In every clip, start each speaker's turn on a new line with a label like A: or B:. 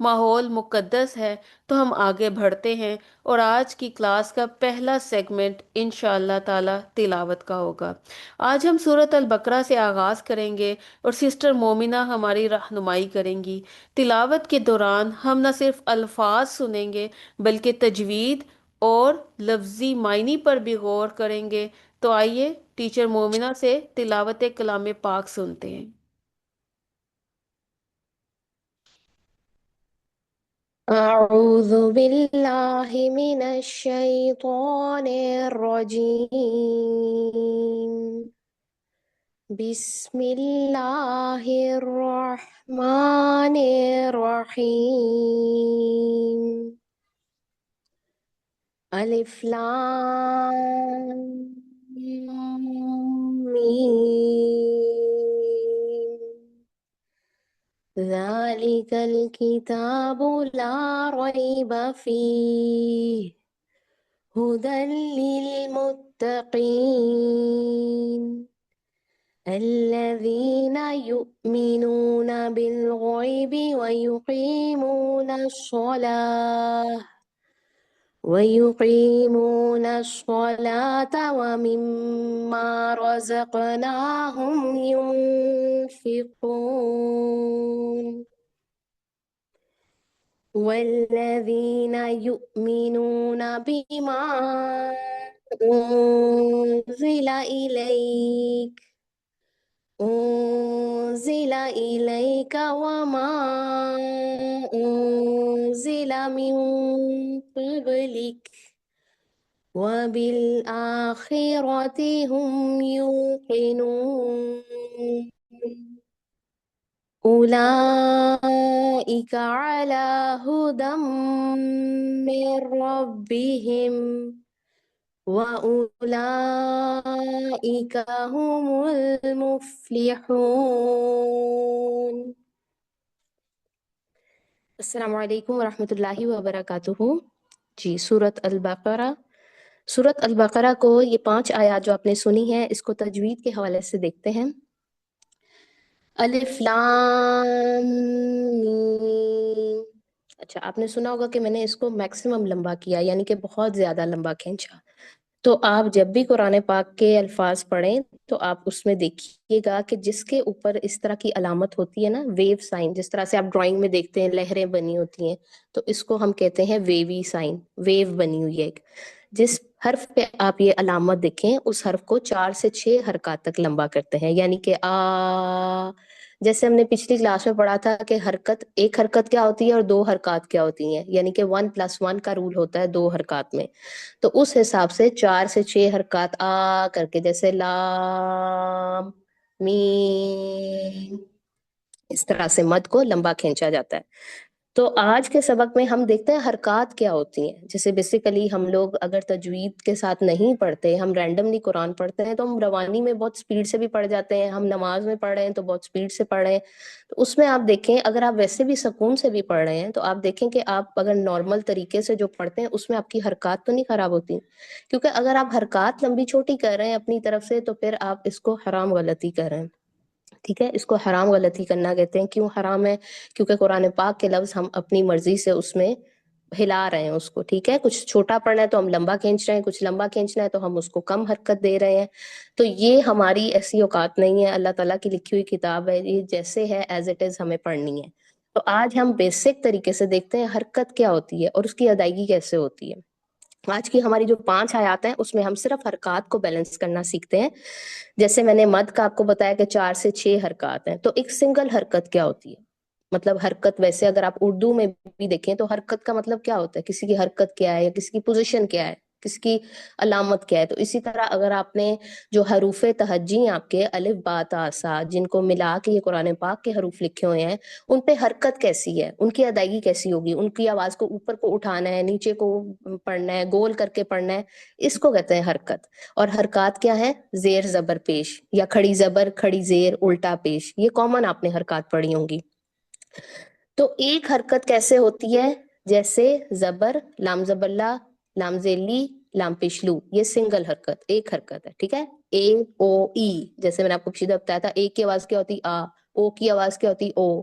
A: ماحول مقدس ہے تو ہم آگے بڑھتے ہیں، اور آج کی کلاس کا پہلا سیگمنٹ انشاءاللہ تعالی تلاوت کا ہوگا۔ آج ہم سورۃ البقرہ سے آغاز کریں گے اور سسٹر مومنہ ہماری رہنمائی کریں گی۔ تلاوت کے دوران ہم نہ صرف الفاظ سنیں گے بلکہ تجوید اور لفظی معنی پر بھی غور کریں گے۔ تو آئیے ٹیچر مومنہ سے تلاوت کلام پاک سنتے ہیں۔
B: أعوذ بالله من الشيطان الرجيم. بسم الله الرحمن الرحيم. ألف لام ميم. ذلك الكتاب لا ريب فيه هدى للمتقين الذين يؤمنون بالغيب ويقيمون الصلاة ومما رزقناهم ينفقون والذين يؤمنون بما أنزل إليك وما أنزل من قبلك وبالآخرة هم يوقنون أولئك على هدى من ربهم وأولئك هم المفلحون۔ السلام علیکم ورحمۃ اللہ وبرکاتہ۔ جی، سورۃ البقرہ۔ سورۃ البقرہ کو یہ 5 آیات جو آپ نے سنی ہیں، اس کو تجوید کے حوالے سے دیکھتے ہیں۔ الف لام میم۔ اچھا، آپ نے سنا ہوگا کہ میں نے اس کو میکسیمم لمبا کیا، یعنی کہ بہت زیادہ لمبا کھینچا۔ تو آپ جب بھی قرآن پاک کے الفاظ پڑھیں تو آپ اس میں دیکھیے گا کہ جس کے اوپر اس طرح کی علامت ہوتی ہے نا، ویو سائن، جس طرح سے آپ ڈرائنگ میں دیکھتے ہیں لہریں بنی ہوتی ہیں، تو اس کو ہم کہتے ہیں ویوی سائن، ویو بنی ہوئی ہے ایک۔ جس حرف پہ آپ یہ علامت دیکھیں اس حرف کو 4 سے 6 حرکات تک لمبا کرتے ہیں، یعنی کہ جیسے ہم نے پچھلی کلاس میں پڑھا تھا کہ ایک حرکت کیا ہوتی ہے اور 2 حرکات کیا ہوتی ہیں، یعنی کہ 1+1 کا رول ہوتا ہے 2 حرکات میں۔ تو اس حساب سے 4 سے 6 حرکات کر کے، جیسے لام میم، اس طرح سے مد کو لمبا کھینچا جاتا ہے۔ تو آج کے سبق میں ہم دیکھتے ہیں حرکات کیا ہوتی ہیں۔ جیسے بیسیکلی ہم لوگ اگر تجوید کے ساتھ نہیں پڑھتے، ہم رینڈملی قرآن پڑھتے ہیں، تو ہم روانی میں بہت سپیڈ سے بھی پڑھ جاتے ہیں، ہم نماز میں پڑھ رہے ہیں تو بہت سپیڈ سے پڑھ رہے ہیں۔ تو اس میں آپ دیکھیں، اگر آپ ویسے بھی سکون سے بھی پڑھ رہے ہیں تو آپ دیکھیں کہ آپ اگر نارمل طریقے سے جو پڑھتے ہیں اس میں آپ کی حرکات تو نہیں خراب ہوتی، کیونکہ اگر آپ حرکات لمبی چھوٹی کر رہے ہیں اپنی طرف سے تو پھر آپ اس کو حرام غلطی کر رہے ہیں۔ ٹھیک ہے، اس کو حرام غلطی کرنا کہتے ہیں۔ کیوں حرام ہے؟ کیونکہ قرآن پاک کے لفظ ہم اپنی مرضی سے اس میں ہلا رہے ہیں اس کو۔ ٹھیک ہے، کچھ چھوٹا پڑھنا ہے تو ہم لمبا کھینچ رہے ہیں، کچھ لمبا کھینچنا ہے تو ہم اس کو کم حرکت دے رہے ہیں۔ تو یہ ہماری ایسی اوقات نہیں ہے، اللہ تعالیٰ کی لکھی ہوئی کتاب ہے، یہ جیسے ہے ایز اٹ از ہمیں پڑھنی ہے۔ تو آج ہم بیسک طریقے سے دیکھتے ہیں حرکت کیا ہوتی ہے اور اس کی ادائیگی کیسے ہوتی ہے۔ آج کی ہماری جو 5 آیات ہیں اس میں ہم صرف حرکات کو بیلنس کرنا سیکھتے ہیں۔ جیسے میں نے مد کا آپ کو بتایا کہ 4 سے 6 حرکات ہیں، تو ایک سنگل حرکت کیا ہوتی ہے؟ مطلب حرکت ویسے اگر آپ اردو میں بھی دیکھیں تو حرکت کا مطلب کیا ہوتا ہے؟ کسی کی حرکت کیا ہے، یا کسی کی پوزیشن کیا ہے، کس کی علامت کیا ہے۔ تو اسی طرح اگر آپ نے جو حروف تہجی ہیں آپ کے الف با تا سا، جن کو ملا کے یہ قرآن پاک کے حروف لکھے ہوئے ہیں، ان پہ حرکت کیسی ہے، ان کی ادائیگی کیسی ہوگی؟ ان کی آواز کو اوپر کو اٹھانا ہے، نیچے کو پڑھنا ہے، گول کر کے پڑھنا ہے، اس کو کہتے ہیں حرکت۔ اور حرکات کیا ہے؟ زیر زبر پیش، یا کھڑی زبر کھڑی زیر الٹا پیش، یہ کامن آپ نے حرکات پڑھی ہوں گی۔ تو ایک حرکت کیسے ہوتی ہے؟ جیسے زبر، لام زبر لا، لام زیلی، لام پیشلو، یہ سنگل حرکت، ایک حرکت ہے۔ ٹھیک ہے، اے او ای، جیسے میں نے آپ کو پچھلی دفعہ بتایا تھا، اے کی آواز کیا ہوتی؟ آ، او کی آواز کیا ہوتی؟ او،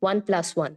B: 1+1।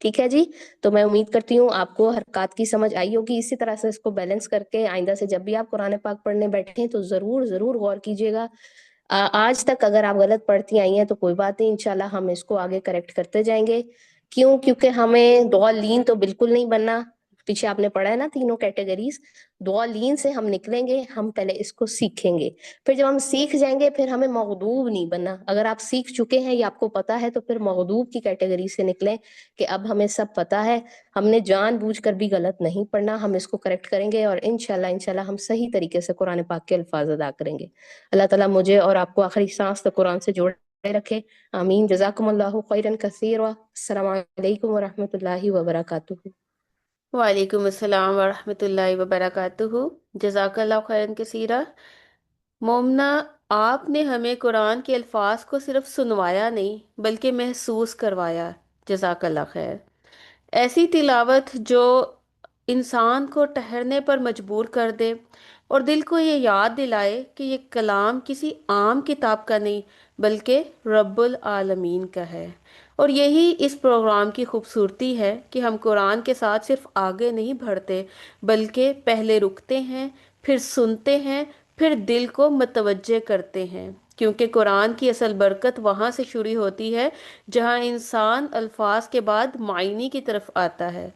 B: ٹھیک ہے جی. تو میں امید کرتی ہوں آپ کو حرکات کی سمجھ آئی ہوگی. اسی طرح سے اس کو بیلنس کر کے آئندہ سے جب بھی آپ قرآن پاک پڑھنے بیٹھیں تو ضرور ضرور غور کیجیے گا. آج تک اگر آپ غلط پڑھتی آئی ہیں تو کوئی بات نہیں، انشاءاللہ ہم اس کو آگے کریکٹ کرتے جائیں گے. کیوں؟ کیونکہ ہمیں دعالین تو بالکل نہیں بننا. پیچھے آپ نے پڑھا ہے نا تینوں کیٹیگریز. دعالین سے ہم نکلیں گے، ہم پہلے اس کو سیکھیں گے. پھر جب ہم سیکھ جائیں گے پھر ہمیں مغضوب نہیں بننا. اگر آپ سیکھ چکے ہیں یا آپ کو پتا ہے تو پھر مغضوب کی کیٹیگری سے نکلیں کہ اب ہمیں سب پتا ہے، ہم نے جان بوجھ کر بھی غلط نہیں پڑھنا، ہم اس کو کریکٹ کریں گے اور انشاءاللہ ہم صحیح طریقے سے قرآن پاک کے الفاظ ادا کریں گے. اللہ تعالیٰ مجھے اور آپ کو آخری سانس تک قرآن سے جوڑے رکھے. آمین. جزاکم اللہ خیرا کثیرا. السلام علیکم ورحمۃ اللہ وبرکاتہ.
A: وعلیکم السلام ورحمۃ اللہ وبرکاتہ. جزاک اللہ خیرن کثیرہ. مومنہ، آپ نے ہمیں قرآن کے الفاظ کو صرف سنوایا نہیں بلکہ محسوس کروایا. جزاک اللہ خیر. ایسی تلاوت جو انسان کو ٹھہرنے پر مجبور کر دے اور دل کو یہ یاد دلائے کہ یہ کلام کسی عام کتاب کا نہیں بلکہ رب العالمین کا ہے. اور یہی اس پروگرام کی خوبصورتی ہے کہ ہم قرآن کے ساتھ صرف آگے نہیں بڑھتے بلکہ پہلے رکتے ہیں، پھر سنتے ہیں، پھر دل کو متوجہ کرتے ہیں. کیونکہ قرآن کی اصل برکت وہاں سے شروع ہوتی ہے جہاں انسان الفاظ کے بعد معنی کی طرف آتا ہے.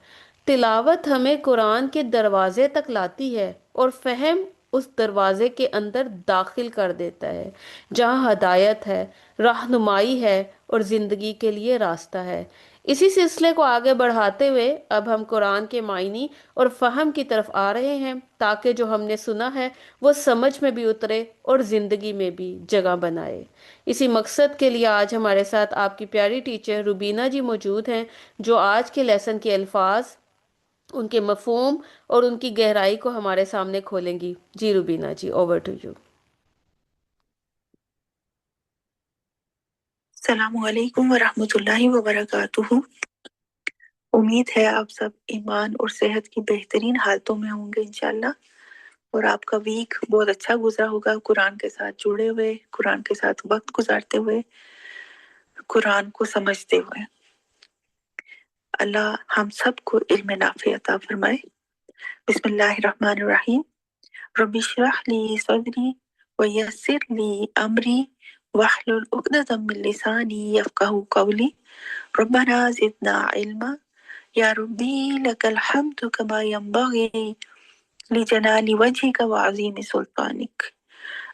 A: تلاوت ہمیں قرآن کے دروازے تک لاتی ہے اور فہم اس دروازے کے اندر داخل کر دیتا ہے جہاں ہدایت ہے، رہنمائی ہے اور زندگی کے لیے راستہ ہے. اسی سلسلے کو آگے بڑھاتے ہوئے اب ہم قرآن کے معنی اور فہم کی طرف آ رہے ہیں تاکہ جو ہم نے سنا ہے وہ سمجھ میں بھی اترے اور زندگی میں بھی جگہ بنائے. اسی مقصد کے لیے آج ہمارے ساتھ آپ کی پیاری ٹیچر روبینہ جی موجود ہیں جو آج کے لیسن کے الفاظ، ان کے مفہوم اور ان کی گہرائی کو ہمارے سامنے کھولیں گی. جی روبینہ جی، اوور ٹو یو.
C: السلام علیکم ورحمۃ اللہ وبرکاتہ. امید ہے آپ سب ایمان اور صحت کی بہترین حالتوں میں ہوں گے انشاءاللہ، اور آپ کا ویک بہت اچھا گزرا ہوگا قرآن کے ساتھ جڑے ہوئے، قرآن کے ساتھ وقت گزارتے ہوئے، قرآن کو سمجھتے ہوئے. اللہ ہم سب کو علم نافع عطا فرمائے. بسم اللہ الرحمن الرحیم. رب اشرح لی صدری ویسر لی امری واحلل عقدۃ من لسانی یفقهوا قولی. ربنا زدنا علما یا ربی لک الحمد کما ينبغي لجلال وجهك وعظیم سلطانک.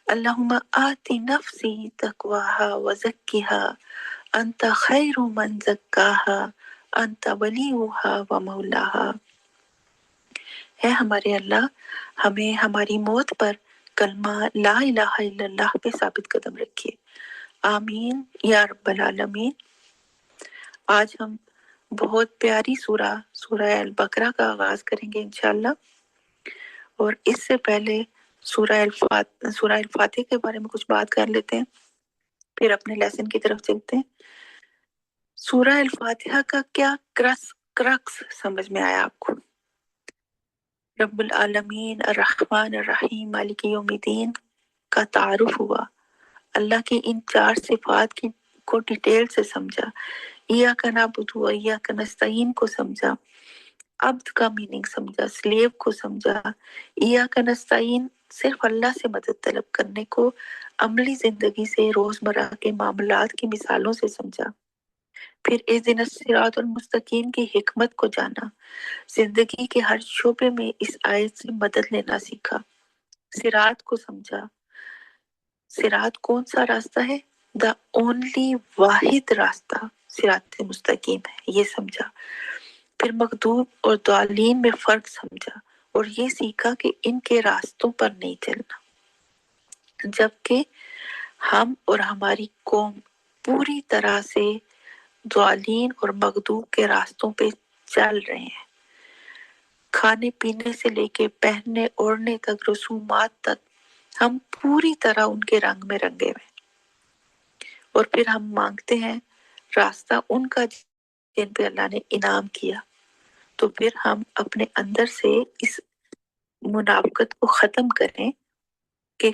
C: اللہم آت نفسی تقواها وزکها انت خیر من زکاها انت ولیها ومولاها. ہے ہمارے اللہ، ہمیں ہماری موت پر کلمہ لا الہ الا اللہ پہ ثابت قدم رکھیے. آمین یا رب العالمین. آج ہم بہت پیاری سورہ البقرہ کا آغاز کریں گے انشاءاللہ، اور اس سے پہلے سورہ الفاتح کے بارے میں کچھ بات کر لیتے ہیں، پھر اپنے لیسن کی طرف چلتے ہیں. سورہ الفاتحہ کا کیا کرکس سمجھ میں آیا آپ کو؟ رب العالمین، الرحمن الرحیم، مالک یوم الدین کا تعارف ہوا. اللہ کی ان 4 صفات کو ڈیٹیل سے سمجھا. ایاک نعبد و ایاک نستعین کو سمجھا، عبد کا میننگ سمجھا، سلیو کو سمجھا. ایاک نستعین صرف اللہ سے مدد طلب کرنے کو عملی زندگی سے، روزمرہ کے معاملات کی مثالوں سے سمجھا. پھر اہدنا الصراط المستقیم کی حکمت کو جانا، زندگی کے ہر شعبے میں اس آیت سے مدد لینا سیکھا. صراط کو سمجھا، صراط کون سا راستہ ہے؟ دا اونلی واحد راستہ صراط مستقیم ہے، یہ سمجھا. پھر مغضوب اور ضالین میں فرق سمجھا اور یہ سیکھا کہ ان کے راستوں پر نہیں چلنا، جبکہ ہم اور ہماری قوم پوری طرح سے ضالین اور مغضوب کے راستوں پہ چل رہے ہیں. کھانے پینے سے لے کے پہننے اوڑھنے تک، رسومات تک، ہم پوری طرح ان کے رنگ میں رنگے ہوئے. اور پھر ہم مانگتے ہیں راستہ ان کا جن پہ اللہ نے انعام کیا. تو پھر ہم اپنے اندر سے اس منافقت کو ختم کریں کہ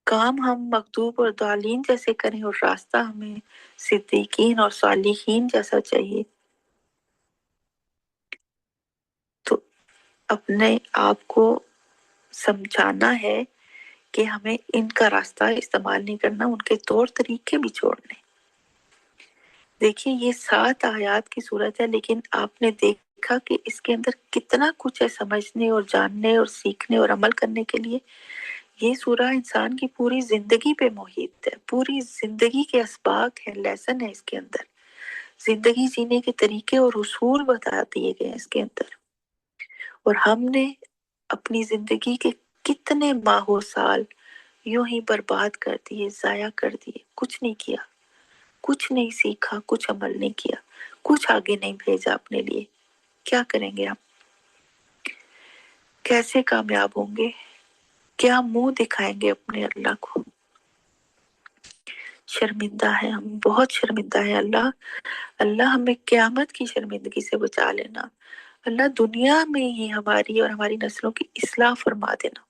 C: کام ہم مغضوب اور ضالین جیسے کریں اور راستہ ہمیں صدیقین اور صالحین جیسا چاہیے. اپنے آپ کو سمجھانا ہے کہ ہمیں ان کا راستہ استعمال نہیں کرنا، ان کے طور طریقے بھی چھوڑنے۔ دیکھیے یہ 7 آیات کی صورت ہے، لیکن آپ نے دیکھا کہ اس کے اندر کتنا کچھ ہے سمجھنے اور جاننے اور سیکھنے اور عمل کرنے کے لیے۔ یہ سورہ انسان کی پوری زندگی پہ محیط ہے، پوری زندگی کے اسباق ہیں، لیسن ہے اس کے اندر، زندگی جینے کے طریقے اور اصول بتا دیے گئے ہیں اس کے اندر۔ اور ہم نے اپنی زندگی کے کتنے ماہ و سال یوں ہی برباد کر دیے، ضائع کر دیے، کچھ نہیں کیا، کچھ نہیں سیکھا، کچھ عمل نہیں کیا، کچھ آگے نہیں بھیجا اپنے لیے۔ کیا کریں گے ہم؟ کیسے کامیاب ہوں گے؟ کیا منہ دکھائیں گے اپنے اللہ کو؟ شرمندہ ہے ہم، بہت شرمندہ ہے اللہ۔ اللہ ہمیں قیامت کی شرمندگی سے بچا لینا، اللہ دنیا میں ہی ہماری اور ہماری نسلوں کی اصلاح فرما دینا۔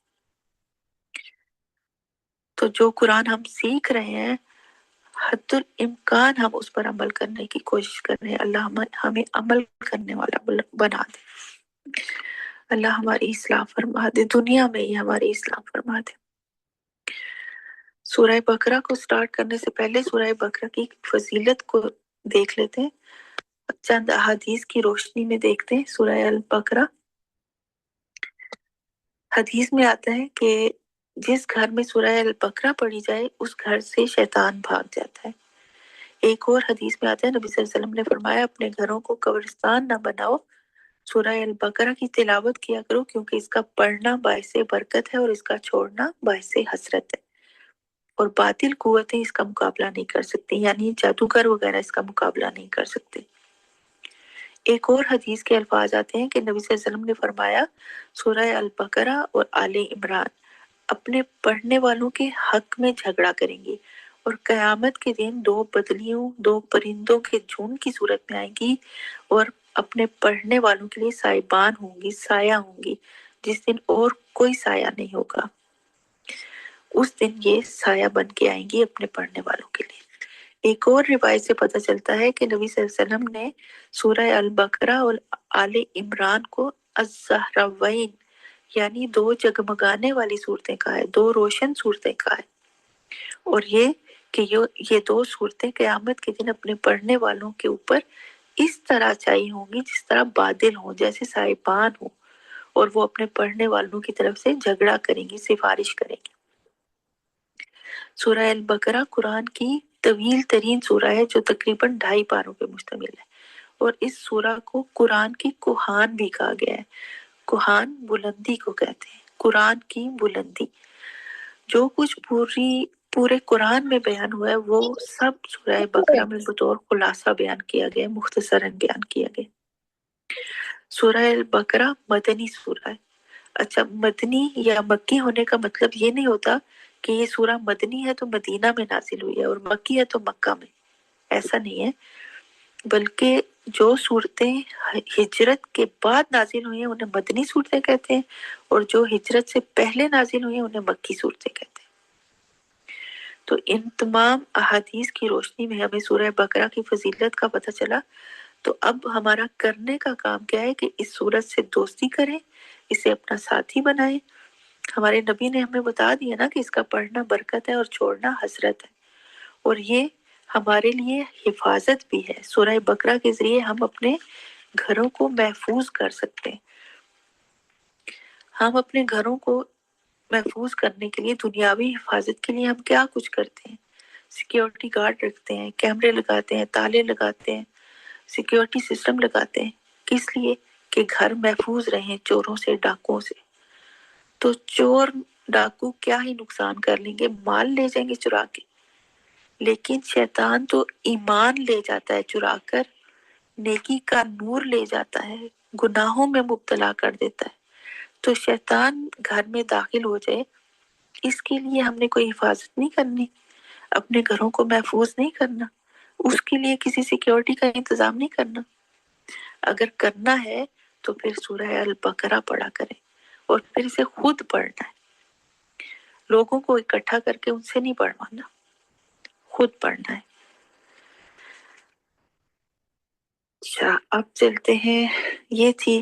C: تو جو قرآن ہم سیکھ رہے ہیں، حد الامکان ہم اس پر عمل کرنے کی کوشش کر رہے ہیں۔ اللہ ہمیں عمل کرنے والا بنا دے، اللہ ہماری اصلاح فرما دے، دنیا میں ہی ہماری اصلاح فرما دے۔ سورہ بقرہ کو سٹارٹ کرنے سے پہلے سورہ بقرہ کی فضیلت کو دیکھ لیتے ہیں، چند احادیث کی روشنی میں دیکھتے ہیں۔ سورہ البقرہ، حدیث میں آتا ہے کہ جس گھر میں سورہ البقرہ پڑھی جائے اس گھر سے شیطان بھاگ جاتا ہے۔ ایک اور حدیث میں آتا ہے نبی صلی اللہ علیہ وسلم نے فرمایا اپنے گھروں کو قبرستان نہ بناؤ، سورہ البقرہ کی تلاوت کیا کرو، کیونکہ اس کا پڑھنا باعث برکت ہے اور اس کا چھوڑنا باعث حسرت ہے، اور باطل قوتیں اس کا مقابلہ نہیں کر سکتی، یعنی جادوگر وغیرہ اس کا مقابلہ نہیں کر سکتے۔ ایک اور حدیث کے الفاظ آتے ہیں کہ نبی صلی اللہ علیہ وسلم نے فرمایا سورہ البقرہ اور آل عمران اپنے پڑھنے والوں کے حق میں جھگڑا کریں گی، اور قیامت کے دن 2 بدلیوں، 2 پرندوں کے جھنڈ کی صورت میں آئیں گی اور اپنے پڑھنے والوں کے لیے سائبان ہوں گی، سایہ ہوں گی، جس دن اور کوئی سایہ نہیں ہوگا۔ اس دن یہ سایہ بن کے آئیں گی اپنے پڑھنے والوں کے لیے۔ ایک اور روایت سے پتہ چلتا ہے کہ نبی صلی اللہ علیہ وسلم نے سورہ البقرہ اور آل عمران کو الزہراوین یعنی 2 جگمگانے والی صورتیں کہا ہے، 2 روشن صورتیں کہا ہے، اور یہ کہ یہ 2 صورتیں قیامت کے دن اپنے پڑھنے والوں کے اوپر اس طرح چھائی ہوں گی جس طرح بادل ہوں، جیسے سائبان ہوں، اور وہ اپنے پڑھنے والوں کی طرف سے جھگڑا کریں گی، سفارش کریں گی۔ سورہ البقرہ قرآن کی طویل ترین سورہ ہے جو تقریباً 2.5 پاروں پہ مشتمل ہے، اور اس سورہ کو قرآن کی کوہان بھی کہا گیا ہے۔ کوہان بلندی کو کہتے ہیں، قرآن کی بلندی۔ جو کچھ پورے قرآن میں بیان ہوا ہے وہ سب سورہ بقرہ میں بطور خلاصہ بیان کیا گیا، مختصراً بیان کیا گیا۔ سورہ البقرہ مدنی سورہ ہے۔ اچھا، مدنی یا مکی ہونے کا مطلب یہ نہیں ہوتا کہ یہ سورہ مدنی ہے تو مدینہ میں نازل ہوئی ہے اور مکی ہے تو مکہ میں، ایسا نہیں ہے، بلکہ جو صورتیں ہجرت کے بعد نازل ہوئی ہیں انہیں مدنی صورتیں کہتے ہیں، اور جو ہجرت سے پہلے نازل ہوئی ہیں انہیں مکی صورتیں کہتے ہیں۔ تو ان تمام احادیث کی روشنی میں ہمیں سورہ بقرہ کی فضیلت کا پتہ چلا۔ تو اب ہمارا کرنے کا کام کیا ہے کہ اس سورت سے دوستی کریں، اسے اپنا ساتھی بنائیں۔ ہمارے نبی نے ہمیں بتا دیا نا کہ اس کا پڑھنا برکت ہے اور چھوڑنا حسرت ہے، اور یہ ہمارے لیے حفاظت بھی ہے۔ سورہ بقرہ کے ذریعے ہم اپنے گھروں کو محفوظ کر سکتے ہیں۔ ہم اپنے گھروں کو محفوظ کرنے کے لیے، دنیاوی حفاظت کے لیے ہم کیا کچھ کرتے ہیں؟ سیکیورٹی گارڈ رکھتے ہیں، کیمرے لگاتے ہیں، تالے لگاتے ہیں، سیکیورٹی سسٹم لگاتے ہیں، کس لیے؟ کہ گھر محفوظ رہیں چوروں سے، ڈاکوؤں سے۔ تو چور ڈاکو کیا ہی نقصان کر لیں گے، مال لے جائیں گے چرا کے، لیکن شیطان تو ایمان لے جاتا ہے چرا کر، نیکی کا نور لے جاتا ہے، گناہوں میں مبتلا کر دیتا ہے۔ تو شیطان گھر میں داخل ہو جائے اس کے لیے ہم نے کوئی حفاظت نہیں کرنی، اپنے گھروں کو محفوظ نہیں کرنا، اس کے لیے کسی سیکیورٹی کا انتظام نہیں کرنا۔ اگر کرنا ہے تو پھر سورہ البقرہ پڑھا کریں، اور پھر اسے خود پڑھنا ہے، لوگوں کو اکٹھا کر کے ان سے نہیں پڑھوانا، خود پڑھنا ہے۔ اچھا اب چلتے ہیں، یہ تھی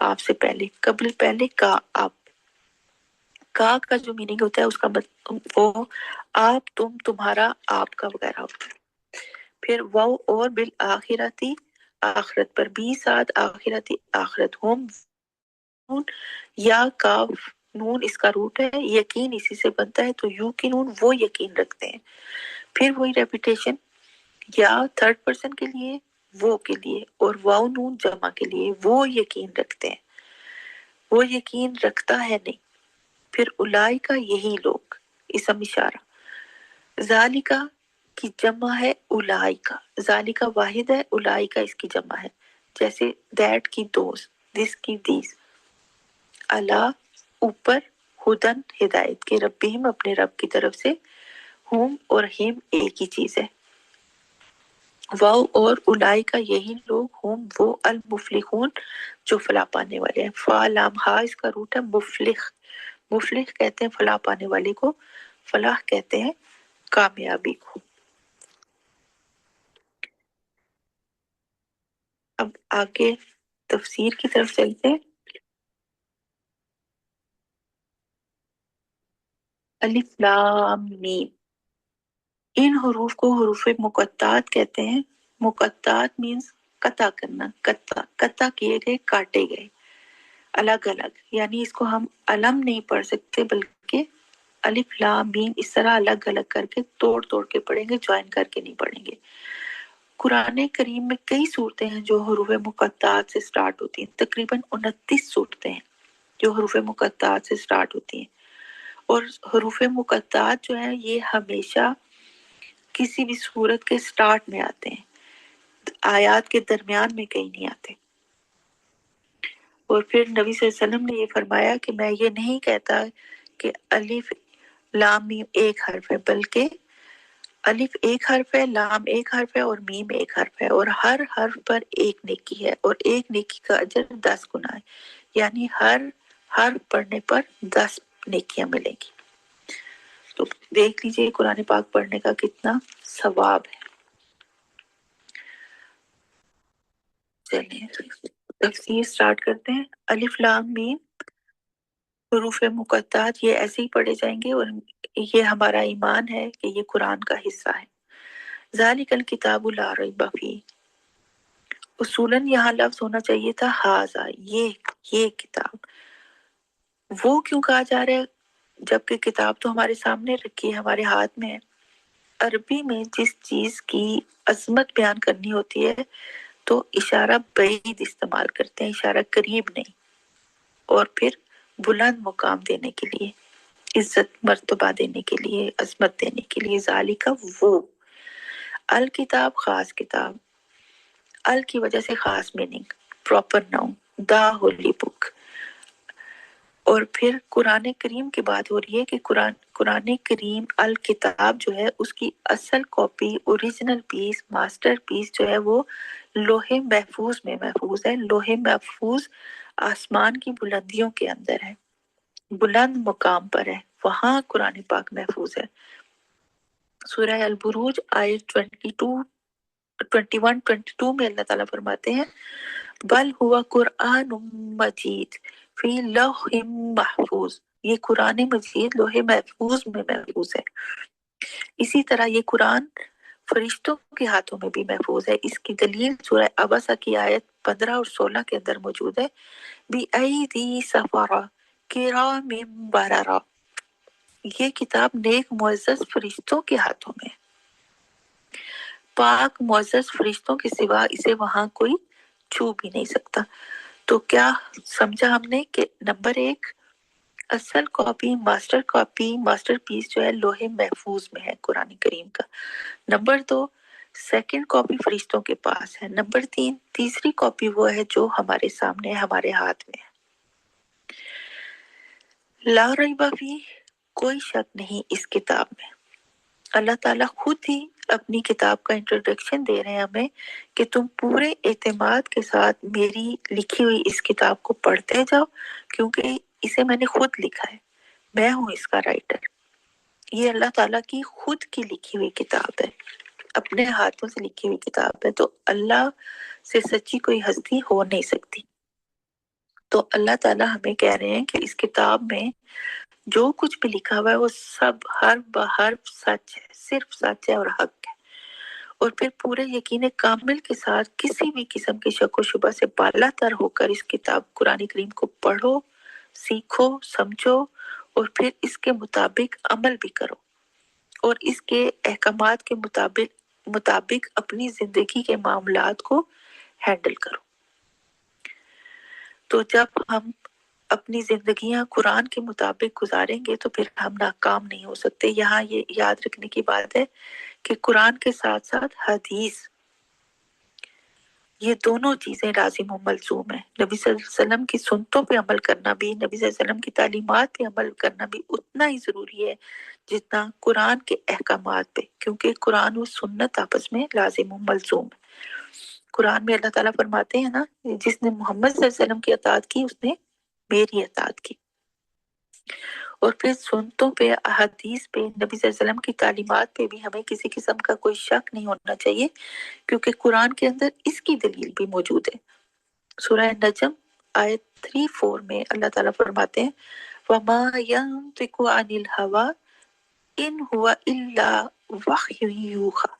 C: آپ سے پہلے, قبل پہلے, کا جو میننگ ہوتا ہے اس کا وہ آپ, تم, تمہارا, آپ کا وغیرہ ہوتا ہے. پھر واو اور بالآخرتی, آخرت پر, بی ساتھ آخرتی, آخرت, ہم نون یا کاف نون اس کا روٹ ہے, یقین اسی سے بنتا ہے, تو یو کی نون وہ یقین رکھتے ہیں. پھر وہی ریپیٹیشن, یا تھرڈ پرسن کے لیے, وہ کے لیے, اور واو نون جمع کے لیے, وہ یقین رکھتے ہیں, وہ یقین رکھتا ہے نہیں. پھر الائی کا یہی لوگ, اسم اشارہ, ذالکا کی جمع ہے الائی کا, ذالکا واحد ہے, الائی کا اس کی جمع ہے, جیسے دیٹ کی دوز, دس کی دیز, اللہ اوپر, ہدن ہدایت کے, ربہم اپنے رب کی طرف سے, ہم اور ہم ایک ہی چیز ہے. واو اور الائی کا یہی لوگ, ہم وہ, المفلحون جو فلاح پانے والے ہیں. فا لام ہا اس کا روٹ ہے مفلح, مفلح کہتے ہیں فلاح پانے والے کو, فلاح کہتے ہیں کامیابی کو. اب آگے تفسیر کی طرف چلتے ہیں. الف لام میم, ان حروف کو حروف مقطعات کہتے ہیں. مقطعات مینز قطع کرنا, قطع کیے گئے, کاٹے گئے, الگ الگ, یعنی اس کو ہم علم نہیں پڑھ سکتے بلکہ الف لام میم اس طرح الگ الگ کر کے توڑ توڑ کے پڑھیں گے, جوائن کر کے نہیں پڑھیں گے. قرآن کریم میں کئی صورتیں ہیں جو حروف مقطعات سے سٹارٹ ہوتی ہیں, تقریباً 29 صورتیں ہیں جو حروف مقطعات سے سٹارٹ ہوتی ہیں. اور حروف مقطعات جو ہیں یہ ہمیشہ کسی بھی صورت کے سٹارٹ میں آتے ہیں, آیات کے درمیان میں کہیں نہیں آتے. اور پھر نبی صلی اللہ علیہ وسلم نے یہ فرمایا کہ میں یہ نہیں کہتا کہ الف لام میم ایک حرف ہے, بلکہ الف ایک حرف ہے, لام ایک حرف ہے, اور میم ایک حرف ہے, اور ہر حرف پر ایک نیکی ہے, اور ایک نیکی کا اجر 10 گنا ہے, یعنی ہر حرف پڑھنے پر 10 نیکیاں ملیں گی. تو دیکھ لیجئے قرآن پاک پڑھنے کا کتنا ثواب ہے. چلیے تفسیر سٹارٹ کرتے ہیں. الف لام میم حروف مقطعات یہ ایسے ہی پڑھے جائیں گے, اور یہ ہمارا ایمان ہے کہ یہ قرآن کا حصہ ہے. ذالک الکتاب لا ریب فیہ, اصولاً یہاں لفظ ہونا چاہیے تھا ہاذا, یہ کتاب. وہ کیوں کہا جا رہا ہے جبکہ کتاب تو ہمارے سامنے رکھی ہے, ہمارے ہاتھ میں ہے. عربی میں جس چیز کی عظمت بیان کرنی ہوتی ہے تو اشارہ بعید استعمال کرتے ہیں, اشارہ قریب نہیں, اور پھر بلند مقام دینے کے لیے, عزت مرتبہ دینے کے لیے, عظمت دینے کے لیے. ذالکا وہ, الکتاب خاص کتاب, ال کی وجہ سے خاص میننگ, پراپر ناؤن, دا ہولی بک. اور پھر قرآن کریم کی بات ہو رہی ہے کہ قرآن کریم الکتاب جو ہے اس کی اصل کاپی, اوریجنل پیس, ماسٹر پیس جو ہے وہ لوح محفوظ میں محفوظ ہے. لوح محفوظ آسمان کی بلندیوں کے اندر ہے, بلند مقام پر ہے, وہاں قرآن پاک محفوظ ہے. سورہ البروج آیت 21-22 میں اللہ تعالیٰ فرماتے ہیں بل ہوا قرآن مجید فی لوح محفوظ, یہ قرآن مجید لوح محفوظ میں محفوظ ہے. اسی طرح یہ قرآن فرشتوں کے ہاتھوں میں بھی محفوظ ہے. اس کی دلیل سورہ عبسہ کی آیت 15 اور 16 کے اندر موجود ہے. بِأَیْدِی سَفَرَۃ کِرَامٍ بَرَرَۃ, یہ کتاب نیک معزز فرشتوں کے ہاتھوں میں, پاک معزز فرشتوں کے سوا اسے وہاں کوئی چھو بھی نہیں سکتا. تو کیا سمجھا ہم نے کہ نمبر 1 اصل کاپی, ماسٹر پیس جو ہے لوح محفوظ میں ہے قرآن کریم کا. نمبر 2 سیکنڈ کاپی فرشتوں کے پاس ہے. نمبر 3 تیسری کاپی وہ ہے جو ہمارے سامنے, ہمارے ہاتھ میں ہے. لا ریب فیہ, کوئی شک نہیں اس کتاب میں. اللہ تعالیٰ خود ہی اپنی کتاب کا انٹروڈکشن دے رہے ہیں ہمیں کہ تم پورے اعتماد کے ساتھ میری لکھی ہوئی اس کتاب کو پڑھتے جاؤ, کیونکہ اسے میں نے خود لکھا ہے, میں ہوں اس کا رائٹر. یہ اللہ تعالیٰ کی خود کی لکھی ہوئی کتاب ہے, اپنے ہاتھوں سے لکھی ہوئی کتاب ہے, تو اللہ سے سچی کوئی ہستی ہو نہیں سکتی. تو اللہ تعالیٰ ہمیں کہہ رہے ہیں کہ اس کتاب میں جو کچھ بھی لکھا ہوا ہے وہ سب حرف بحرف سچ ہے، صرف سچ ہے اور حق ہے۔ اور پھر پورے یقین کامل کے ساتھ کسی بھی قسم کی شک و شبہ سے بالا تر ہو کر اس کتاب قرآن کریم کو پڑھو، سیکھو، سمجھو اور پھر اس کے مطابق عمل بھی کرو اور اس کے احکامات کے مطابق اپنی زندگی کے معاملات کو ہینڈل کرو۔ تو جب ہم اپنی زندگیاں قرآن کے مطابق گزاریں گے تو پھر ہم ناکام نہیں ہو سکتے۔ یہاں یہ یاد رکھنے کی بات ہے کہ قرآن کے ساتھ ساتھ حدیث، یہ دونوں چیزیں لازم و ملزوم ہیں۔ نبی صلی اللہ علیہ وسلم کی سنتوں پہ عمل کرنا بھی، نبی صلی اللہ علیہ وسلم کی تعلیمات پہ عمل کرنا بھی اتنا ہی ضروری ہے جتنا قرآن کے احکامات پہ، کیونکہ قرآن و سنت آپس میں لازم و ملزوم ہے۔ قرآن میں اللہ تعالیٰ فرماتے ہیں نا، جس نے محمد صلی اللہ علیہ وسلم کی اطاعت کی اس نے میری اطاعت کی۔ اور پھر سنتوں پہ، احادیث پہ، نبی صلی اللہ علیہ وسلم کی تعلیمات پہ بھی ہمیں کسی قسم کا کوئی شک نہیں ہونا چاہیے، کیونکہ قرآن کے اندر اس کی دلیل بھی موجود ہے۔ سورہ نجم آیت 3-4 میں اللہ تعالیٰ فرماتے ہیں وَمَا يَنطِقُ عَنِ الْهَوَىٰ إِنْ هُوَ إِلَّا وَحْيٌ يُوحَىٰ،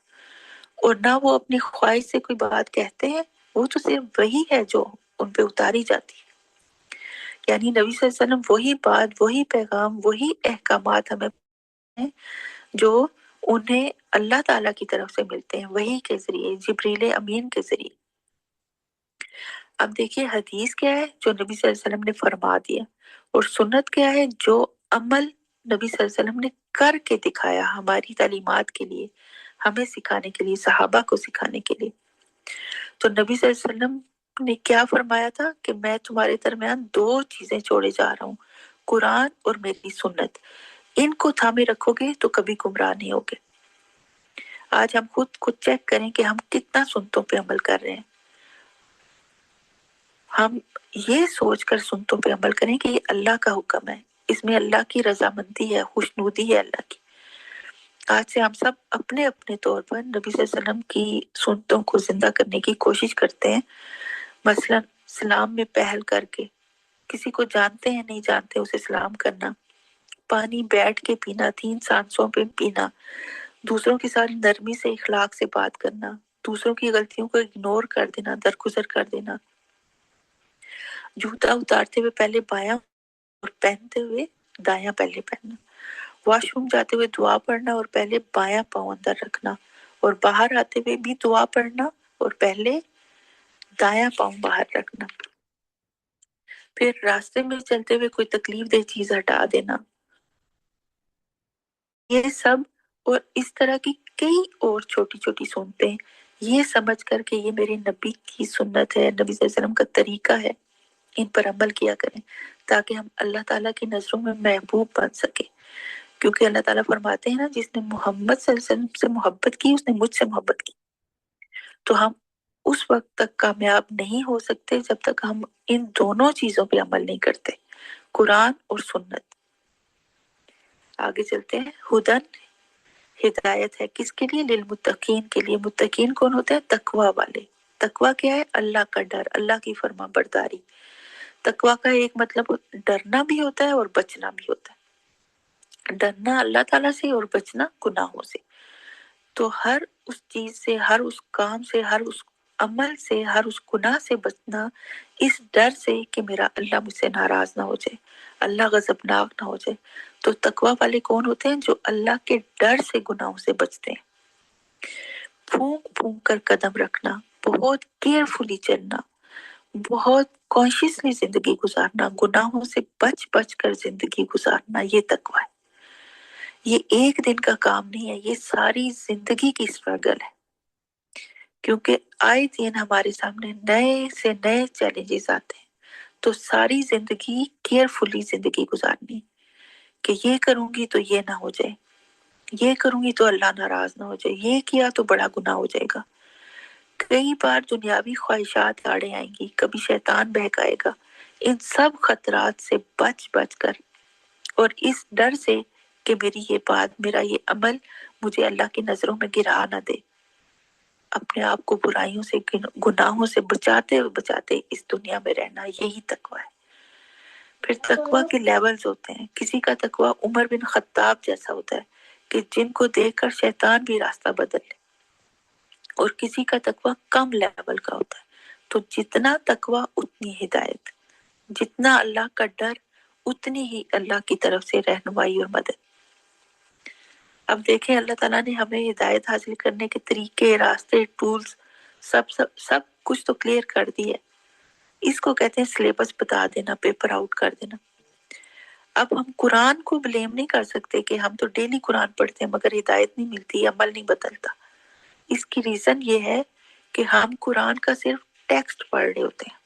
C: اور نہ وہ اپنی خواہش سے کوئی بات کہتے ہیں، وہ تو صرف وہی ہے جو ان پہ اتاری جاتی ہے۔ یعنی نبی صلی اللہ علیہ وسلم وہی بات، وہی پیغام، وہی احکامات ہمیں ہیں جو انہیں اللہ تعالیٰ کی طرف سے ملتے ہیں، وحی کے ذریعے، جبریل امین کے ذریعے۔ اب دیکھیے حدیث کیا ہے؟ جو نبی صلی اللہ علیہ وسلم نے فرما دیا، اور سنت کیا ہے؟ جو عمل نبی صلی اللہ علیہ وسلم نے کر کے دکھایا ہماری تعلیمات کے لیے، ہمیں سکھانے کے لیے، صحابہ کو سکھانے کے لیے۔ تو نبی صلی اللہ علیہ وسلم نے کیا فرمایا تھا کہ میں تمہارے درمیان 2 چیزیں چھوڑے جا رہا ہوں، قرآن اور میری سنت، ان کو تھامے رکھو گے تو کبھی گمراہ نہیں ہوگے۔ آج ہم خود چیک کریں کہ ہم کتنا سنتوں پہ عمل کر رہے ہیں۔ ہم یہ سوچ کر سنتوں پہ عمل کریں کہ یہ اللہ کا حکم ہے، اس میں اللہ کی رضامندی ہے، خوشنودی ہے اللہ کی۔ آج سے ہم سب اپنے اپنے طور پر نبی صلی اللہ علیہ وسلم کی سنتوں کو زندہ کرنے کی کوشش کرتے ہیں، مثلا سلام میں پہل کر کے، کسی کو جانتے ہیں نہیں جانتے اسے سلام کرنا، پانی بیٹھ کے پینا، 3 سانسوں پہ پینا، دوسروں کے ساتھ نرمی سے اخلاق سے بات کرنا، دوسروں کی غلطیوں کو اگنور کر دینا، درگزر کر دینا، جوتا اتارتے ہوئے پہلے بایاں اور پہنتے ہوئے دایاں پہلے پہننا، واش روم جاتے ہوئے دعا پڑھنا اور پہلے بایاں پاؤں اندر رکھنا، اور باہر آتے ہوئے بھی دعا پڑھنا اور پہلے دایاں پاؤں باہر رکھنا، پھر راستے میں چلتے ہوئے کوئی تکلیف دہ چیز ہٹا دینا۔ یہ سب اور اس طرح کی کئی اور چھوٹی چھوٹی سنتیں، یہ سمجھ کر کہ یہ میرے نبی کی سنت ہے، نبی صلی اللہ علیہ وسلم کا طریقہ ہے، ان پر عمل کیا کریں تاکہ ہم اللہ تعالیٰ کی نظروں میں محبوب بن سکیں۔ کیونکہ اللہ تعالیٰ فرماتے ہیں نا، جس نے محمد صلی اللہ علیہ وسلم سے محبت کی اس نے مجھ سے محبت کی۔ تو ہم اس وقت تک کامیاب نہیں ہو سکتے جب تک ہم ان دونوں چیزوں پہ عمل نہیں کرتے، قرآن اور سنت۔ آگے چلتے ہیں۔ ہدن، ہدایت ہے کس کے لیے؟ للمتقین کے لیے۔ متقین کون ہوتے ہیں؟ تقوی والے۔ تقوی کیا ہے؟ اللہ کا ڈر، اللہ کی فرما برداری۔ تقوی کا ایک مطلب ڈرنا بھی ہوتا ہے اور بچنا بھی ہوتا ہے۔ ڈرنا اللہ تعالیٰ سے اور بچنا گناہوں سے۔ تو ہر اس چیز سے، ہر اس کام سے، ہر اس عمل سے، ہر اس گناہ سے بچنا اس ڈر سے کہ میرا اللہ مجھ سے ناراض نہ ہو جائے، اللہ غضبناک نہ ہو جائے۔ تو تقوی والے کون ہوتے ہیں؟ جو اللہ کے ڈر سے گناہوں سے بچتے ہیں۔ پھونک پھونک کر قدم رکھنا، بہت کیئرفلی چلنا، بہت کانشیسلی زندگی گزارنا، گناہوں سے بچ بچ کر زندگی گزارنا، یہ تقوی ہے۔ یہ ایک دن کا کام نہیں ہے، یہ ساری زندگی کی اسٹرگل ہے، کیونکہ آئے دن ہمارے سامنے نئے سے نئے چیلنجز آتے ہیں۔ تو ساری زندگی کیئرفلی زندگی گزارنی، کہ یہ کروں گی تو یہ نہ ہو جائے، یہ کروں گی تو اللہ ناراض نہ ہو جائے، یہ کیا تو بڑا گناہ ہو جائے گا۔ کئی بار دنیاوی خواہشات آڑے آئیں گی، کبھی شیطان بہکائے گا۔ ان سب خطرات سے بچ بچ کر اور اس ڈر سے کہ میری یہ بات، میرا یہ عمل مجھے اللہ کی نظروں میں گرا نہ دے، اپنے آپ کو برائیوں سے، گناہوں سے بچاتے اس دنیا میں رہنا، یہی تقوی ہے۔ پھر تقوی کے لیولز ہوتے ہیں. کسی کا تقوی عمر بن خطاب جیسا ہوتا ہے کہ جن کو دیکھ کر شیطان بھی راستہ بدل لے، اور کسی کا تقوی کم لیول کا ہوتا ہے. تو جتنا تقوی اتنی ہدایت، جتنا اللہ کا ڈر اتنی ہی اللہ کی طرف سے رہنمائی اور مدد. اب دیکھیں اللہ تعالیٰ نے ہمیں ہدایت حاصل کرنے کے طریقے، راستے، ٹولز سب کچھ تو کلیئر کر دی ہے. اس کو کہتے ہیں سلیبس بتا دینا، پیپر آؤٹ کر دینا. اب ہم قرآن کو بلیم نہیں کر سکتے کہ ہم تو ڈیلی قرآن پڑھتے ہیں مگر ہدایت نہیں ملتی، عمل نہیں بدلتا. اس کی ریزن یہ ہے کہ ہم قرآن کا صرف ٹیکسٹ پڑھ رہے ہوتے ہیں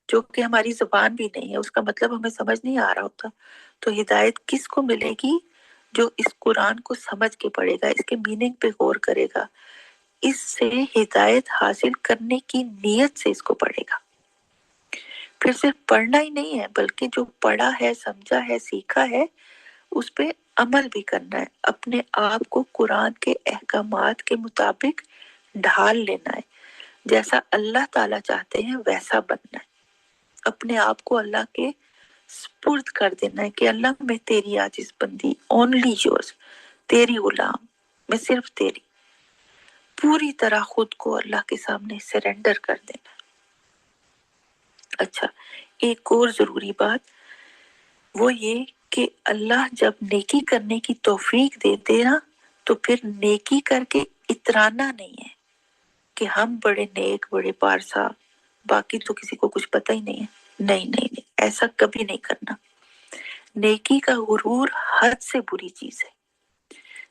C: جو کہ ہماری زبان بھی نہیں ہے، اس کا مطلب ہمیں سمجھ نہیں آ رہا ہوتا. تو ہدایت کس کو ملے گی؟ جو اس قرآن کو سمجھ کے پڑھے گا، اس کے میننگ پہ غور کرے گا، اس سے ہدایت حاصل کرنے کی نیت سے اس کو پڑھے گا. پھر صرف پڑھنا ہی نہیں ہے بلکہ جو پڑھا ہے، سمجھا ہے، سیکھا ہے، اس پہ عمل بھی کرنا ہے. اپنے آپ کو قرآن کے احکامات کے مطابق ڈھال لینا ہے، جیسا اللہ تعالیٰ چاہتے ہیں ویسا بننا ہے. اپنے آپ کو اللہ کے سپرد کر دینا ہے کہ اللہ میں تیری عاجز بندی، اونلی یورز، تیری غلام، میں صرف تیری. پوری طرح خود کو اللہ کے سامنے سرنڈر کر دینا. اچھا، ایک اور ضروری بات وہ یہ کہ اللہ جب نیکی کرنے کی توفیق دیتے نا تو پھر نیکی کر کے اترانا نہیں ہے کہ ہم بڑے نیک، بڑے پارسا، باقی تو کسی کو کچھ پتہ ہی نہیں ہے. نہیں نہیں نہیں، ایسا کبھی نہیں کرنا. نیکی کا غرور حد سے بری چیز ہے.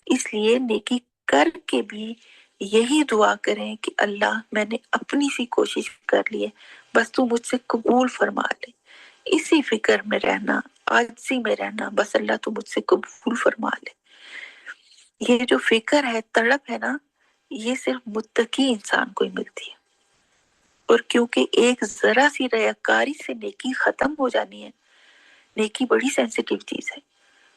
C: اس لیے نیکی کر کے بھی یہی دعا کریں کہ اللہ میں نے اپنی سی کوشش کر لی ہے، بس تو مجھ سے قبول فرما لے. اسی فکر میں رہنا، عاجزی میں رہنا، بس اللہ تو مجھ سے قبول فرما لے. یہ جو فکر ہے، تڑپ ہے نا، یہ صرف متقی انسان کو ہی ملتی ہے. اور کیونکہ ایک ذرا سی ریاکاری سے نیکی ختم ہو جانی ہے. نیکی بڑی سینسیٹیو چیز ہے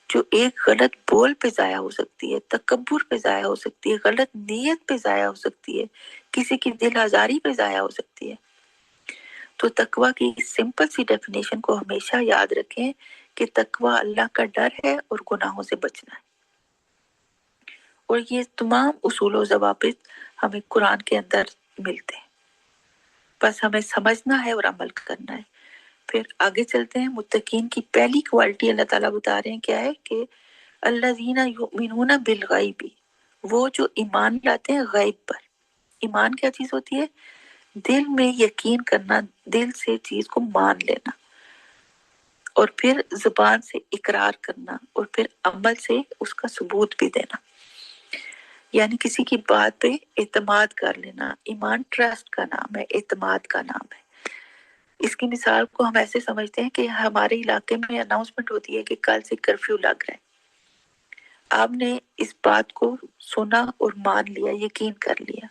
C: جو ایک غلط بول پہ ضائع ہو سکتی ہے، تکبر پہ ضائع ہو سکتی ہے، غلط نیت پہ ضائع ہو سکتی ہے، کسی کی دل آزاری پہ ضائع ہو سکتی ہے. تو تقوی کی سمپل سی ڈیفینیشن کو ہمیشہ یاد رکھیں کہ تقوی اللہ کا ڈر ہے اور گناہوں سے بچنا ہے. اور یہ تمام اصول و ضوابط ہمیں قرآن کے اندر ملتے ہیں، بس ہمیں سمجھنا ہے اور عمل کرنا ہے. پھر آگے چلتے ہیں. متقین کی پہلی کوالٹی اللہ تعالیٰ بتا رہے ہیں کیا ہے کہ الذین یؤمنون بالغیب، وہ جو ایمان لاتے ہیں غیب پر. ایمان کیا چیز ہوتی ہے؟ دل میں یقین کرنا، دل سے چیز کو مان لینا، اور پھر زبان سے اقرار کرنا، اور پھر عمل سے اس کا ثبوت بھی دینا. یعنی کسی کی بات پہ اعتماد کر لینا. ایمان ٹرسٹ کا نام ہے، اعتماد کا نام ہے. اس کی مثال کو ہم ایسے سمجھتے ہیں کہ ہمارے علاقے میں اناؤنسمنٹ ہوتی ہے کہ کل سے کرفیو لگ رہا ہے. آپ نے اس بات کو سنا اور مان لیا، یقین کر لیا،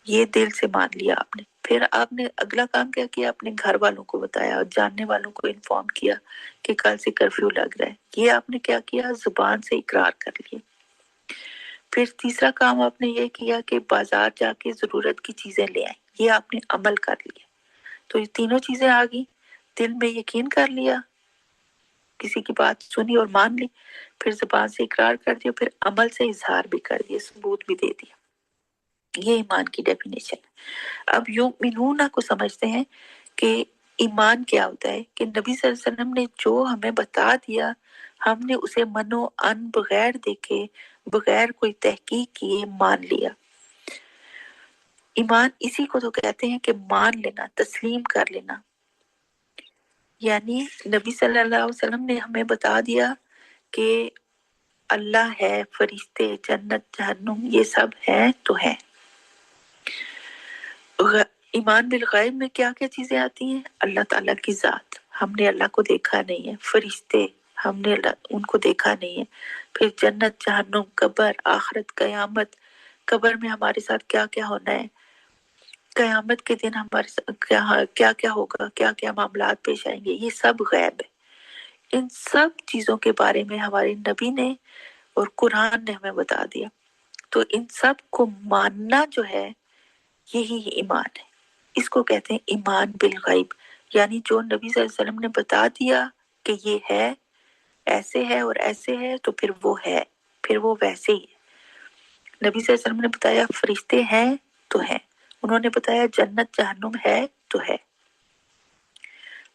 C: یہ دل سے مان لیا آپ نے. پھر آپ نے اگلا کام کیا کیا؟ اپنے گھر والوں کو بتایا اور جاننے والوں کو انفارم کیا کہ کل سے کرفیو لگ رہا ہے. یہ آپ نے کیا کیا؟ زبان سے اقرار کر لیا. پھر تیسرا کام آپ نے یہ کیا کہ بازار جا کے ضرورت کی چیزیں لے آئیں. یہ آپ نے عمل کر لیا. تو یہ تینوں چیزیں آ گئی. دل میں یقین کر لیا، کسی کی بات سنی اور مان لی، پھر زبان سے اقرار کر دیا، پھر عمل سے اظہار بھی کر دیا، ثبوت بھی دے دیا. یہ ایمان کی ڈیفینیشن. اب یؤمنون کو سمجھتے ہیں کہ ایمان کیا ہوتا ہے. کہ نبی صلی اللہ علیہ وسلم نے جو ہمیں بتا دیا ہم نے اسے منو ان بغیر دیکھے، بغیر کوئی تحقیق کیے مان لیا. ایمان اسی کو تو کہتے ہیں کہ مان لینا، تسلیم کر لینا. یعنی نبی صلی اللہ علیہ وسلم نے ہمیں بتا دیا کہ اللہ ہے، فرشتے، جنت، جہنم، یہ سب ہے تو ہے. ایمان بالغیب میں کیا کیا چیزیں آتی ہیں؟ اللہ تعالیٰ کی ذات، ہم نے اللہ کو دیکھا نہیں ہے. فرشتے، ہم نے ان کو دیکھا نہیں ہے. پھر جنت، جہنم، قبر، آخرت، قیامت. قبر میں ہمارے ساتھ کیا کیا ہونا ہے، قیامت کے دن ہمارے ساتھ کیا کیا ہوگا، کیا کیا معاملات پیش آئیں گے، یہ سب غیب ہے. ان سب چیزوں کے بارے میں ہمارے نبی نے اور قرآن نے ہمیں بتا دیا. تو ان سب کو ماننا جو ہے یہی ایمان ہے. اس کو کہتے ہیں ایمان بالغیب یعنی جو نبی صلی اللہ علیہ وسلم نے بتا دیا کہ یہ ہے، ایسے ہے اور ایسے ہے، تو پھر وہ ہے، پھر وہ ویسے ہی ہے۔ نبی صلی اللہ علیہ وسلم نے بتایا فرشتے ہیں تو ہیں، انہوں نے بتایا جنت جہنم ہے تو ہے۔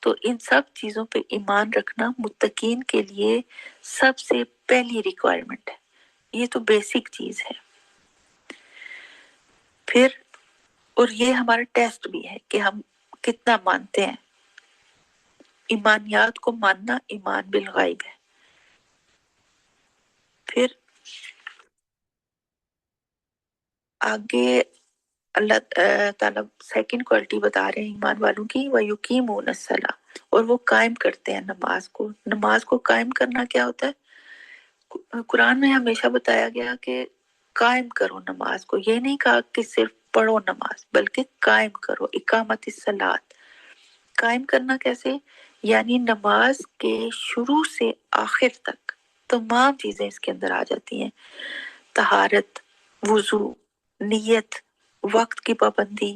C: تو ان سب چیزوں پہ ایمان رکھنا متقین کے لیے سب سے پہلی ریکوائرمنٹ ہے، یہ تو بیسک چیز ہے۔ پھر اور یہ ہمارا ٹیسٹ بھی ہے کہ ہم کتنا مانتے ہیں۔ ایمانیات کو ماننا ایمان بالغیب ہے۔ پھر آگے اللہ تعالیٰ سیکنڈ کوالٹی بتا رہے ہیں ایمان والوں کی، وَيُقِيمُونَ الصَّلَاةَ، اور وہ قائم کرتے ہیں نماز کو۔ نماز کو قائم کرنا کیا ہوتا ہے؟ قرآن میں ہمیشہ بتایا گیا کہ قائم کرو نماز کو، یہ نہیں کہا کہ صرف پڑھو نماز، بلکہ قائم کرو، اقامت الصلاۃ۔ قائم کرنا کیسے؟ یعنی نماز کے شروع سے آخر تک تمام چیزیں اس کے اندر آ جاتی ہیں، طہارت، وضو، نیت، وقت کی پابندی،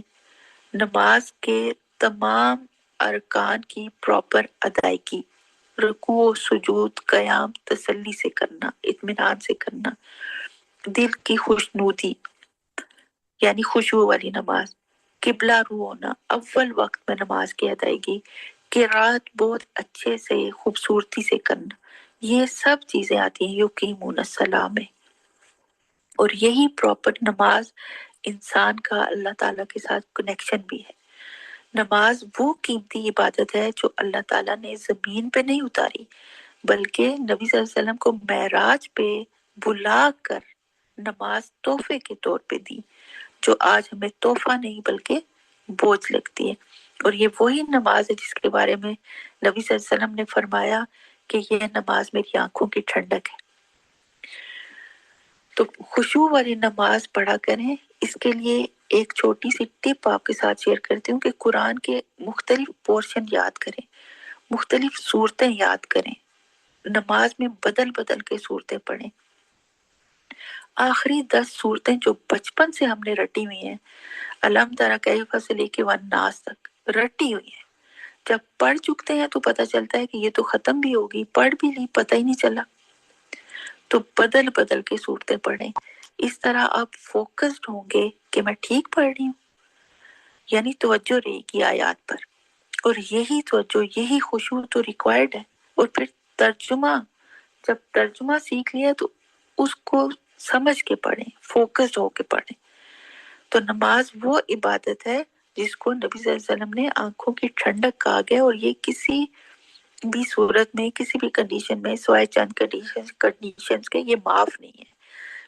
C: نماز کے تمام ارکان کی پراپر ادائیگی، رکوع و سجود، قیام تسلی سے کرنا، اطمینان سے کرنا، دل کی خوشنودی یعنی خشوع والی نماز، قبلہ رو ہونا، اول وقت میں نماز کی ادائیگی، قرات بہت اچھے سے خوبصورتی سے کرنا، یہ سب چیزیں آتی ہیں یقیمون الصلاۃ میں۔ اور یہی پراپر نماز انسان کا اللہ تعالیٰ کے ساتھ کنیکشن بھی ہے۔ نماز وہ قیمتی عبادت ہے جو اللہ تعالیٰ نے زمین پہ نہیں اتاری، بلکہ نبی صلی اللہ علیہ وسلم کو معراج پہ بلا کر نماز تحفے کے طور پہ دی، جو آج ہمیں تحفہ نہیں بلکہ بوجھ لگتی ہے۔ اور یہ وہی نماز ہے جس کے بارے میں نبی صلی اللہ علیہ وسلم نے فرمایا کہ یہ نماز میری آنکھوں کی ٹھنڈک ہے۔ تو خشوع والی نماز پڑھا کریں۔ اس کے لیے ایک چھوٹی سی ٹپ آپ کے ساتھ شیئر کرتی ہوں کہ قرآن کے مختلف پورشن یاد کریں، مختلف صورتیں یاد کریں، نماز میں بدل بدل کے صورتیں پڑھیں۔ آخری 10 صورتیں جو بچپن سے ہم نے رٹی ہوئی ہیں، الم تری کیف سے لے کے والناس تک رٹی ہوئی ہیں، جب پڑھ چکتے ہیں تو پتہ چلتا ہے کہ یہ تو ختم بھی ہوگی، پڑھ بھی لی پتہ ہی نہیں چلا، تو بدل بدل کے صورتیں پڑھیں۔ اس طرح آپ فوکسڈ ہوں گے کہ میں ٹھیک پڑھ رہی ہوں، یعنی توجہ رہے گی آیات پر، اور یہی توجہ، یہی خشوع تو ریکوائرڈ ہے۔ اور پھر ترجمہ، جب ترجمہ سیکھ لیا تو اس کو سمجھ کے پڑھیں، فوکسڈ ہو کے پڑھیں۔ تو نماز وہ عبادت ہے جس کو نبی صلی اللہ علیہ وسلم نے آنکھوں کی ٹھنڈک کہا گیا، اور یہ کسی بھی صورت میں، کسی بھی کنڈیشن میں، سوائے چند کنڈیشنز کے، یہ معاف نہیں ہے۔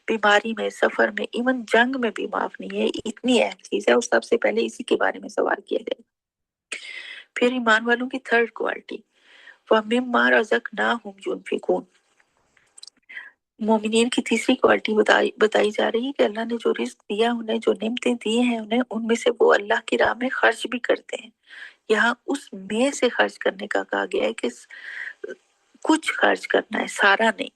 C: بیماری میں، سفر میں، ایون جنگ میں بھی معاف نہیں ہے، اتنی اہم چیز ہے، اور سب سے پہلے اسی کے بارے میں سوال کیا جائے۔ پھر ایمان والوں کی تھرڈ کوالٹی، وَمِمَّا رَزَقْنَاهُمْ يُنْفِقُونَ، مومنین کی تیسری کوالٹی بتائی جا رہی ہے کہ اللہ نے جو رزق دیا انہیں، جو نعمتیں دی ہیں انہیں، ان میں سے وہ اللہ کی راہ میں خرچ بھی کرتے ہیں۔ یہاں اس میں سے خرچ کرنے کا کہا گیا ہے کہ کچھ خرچ کرنا ہے، سارا نہیں،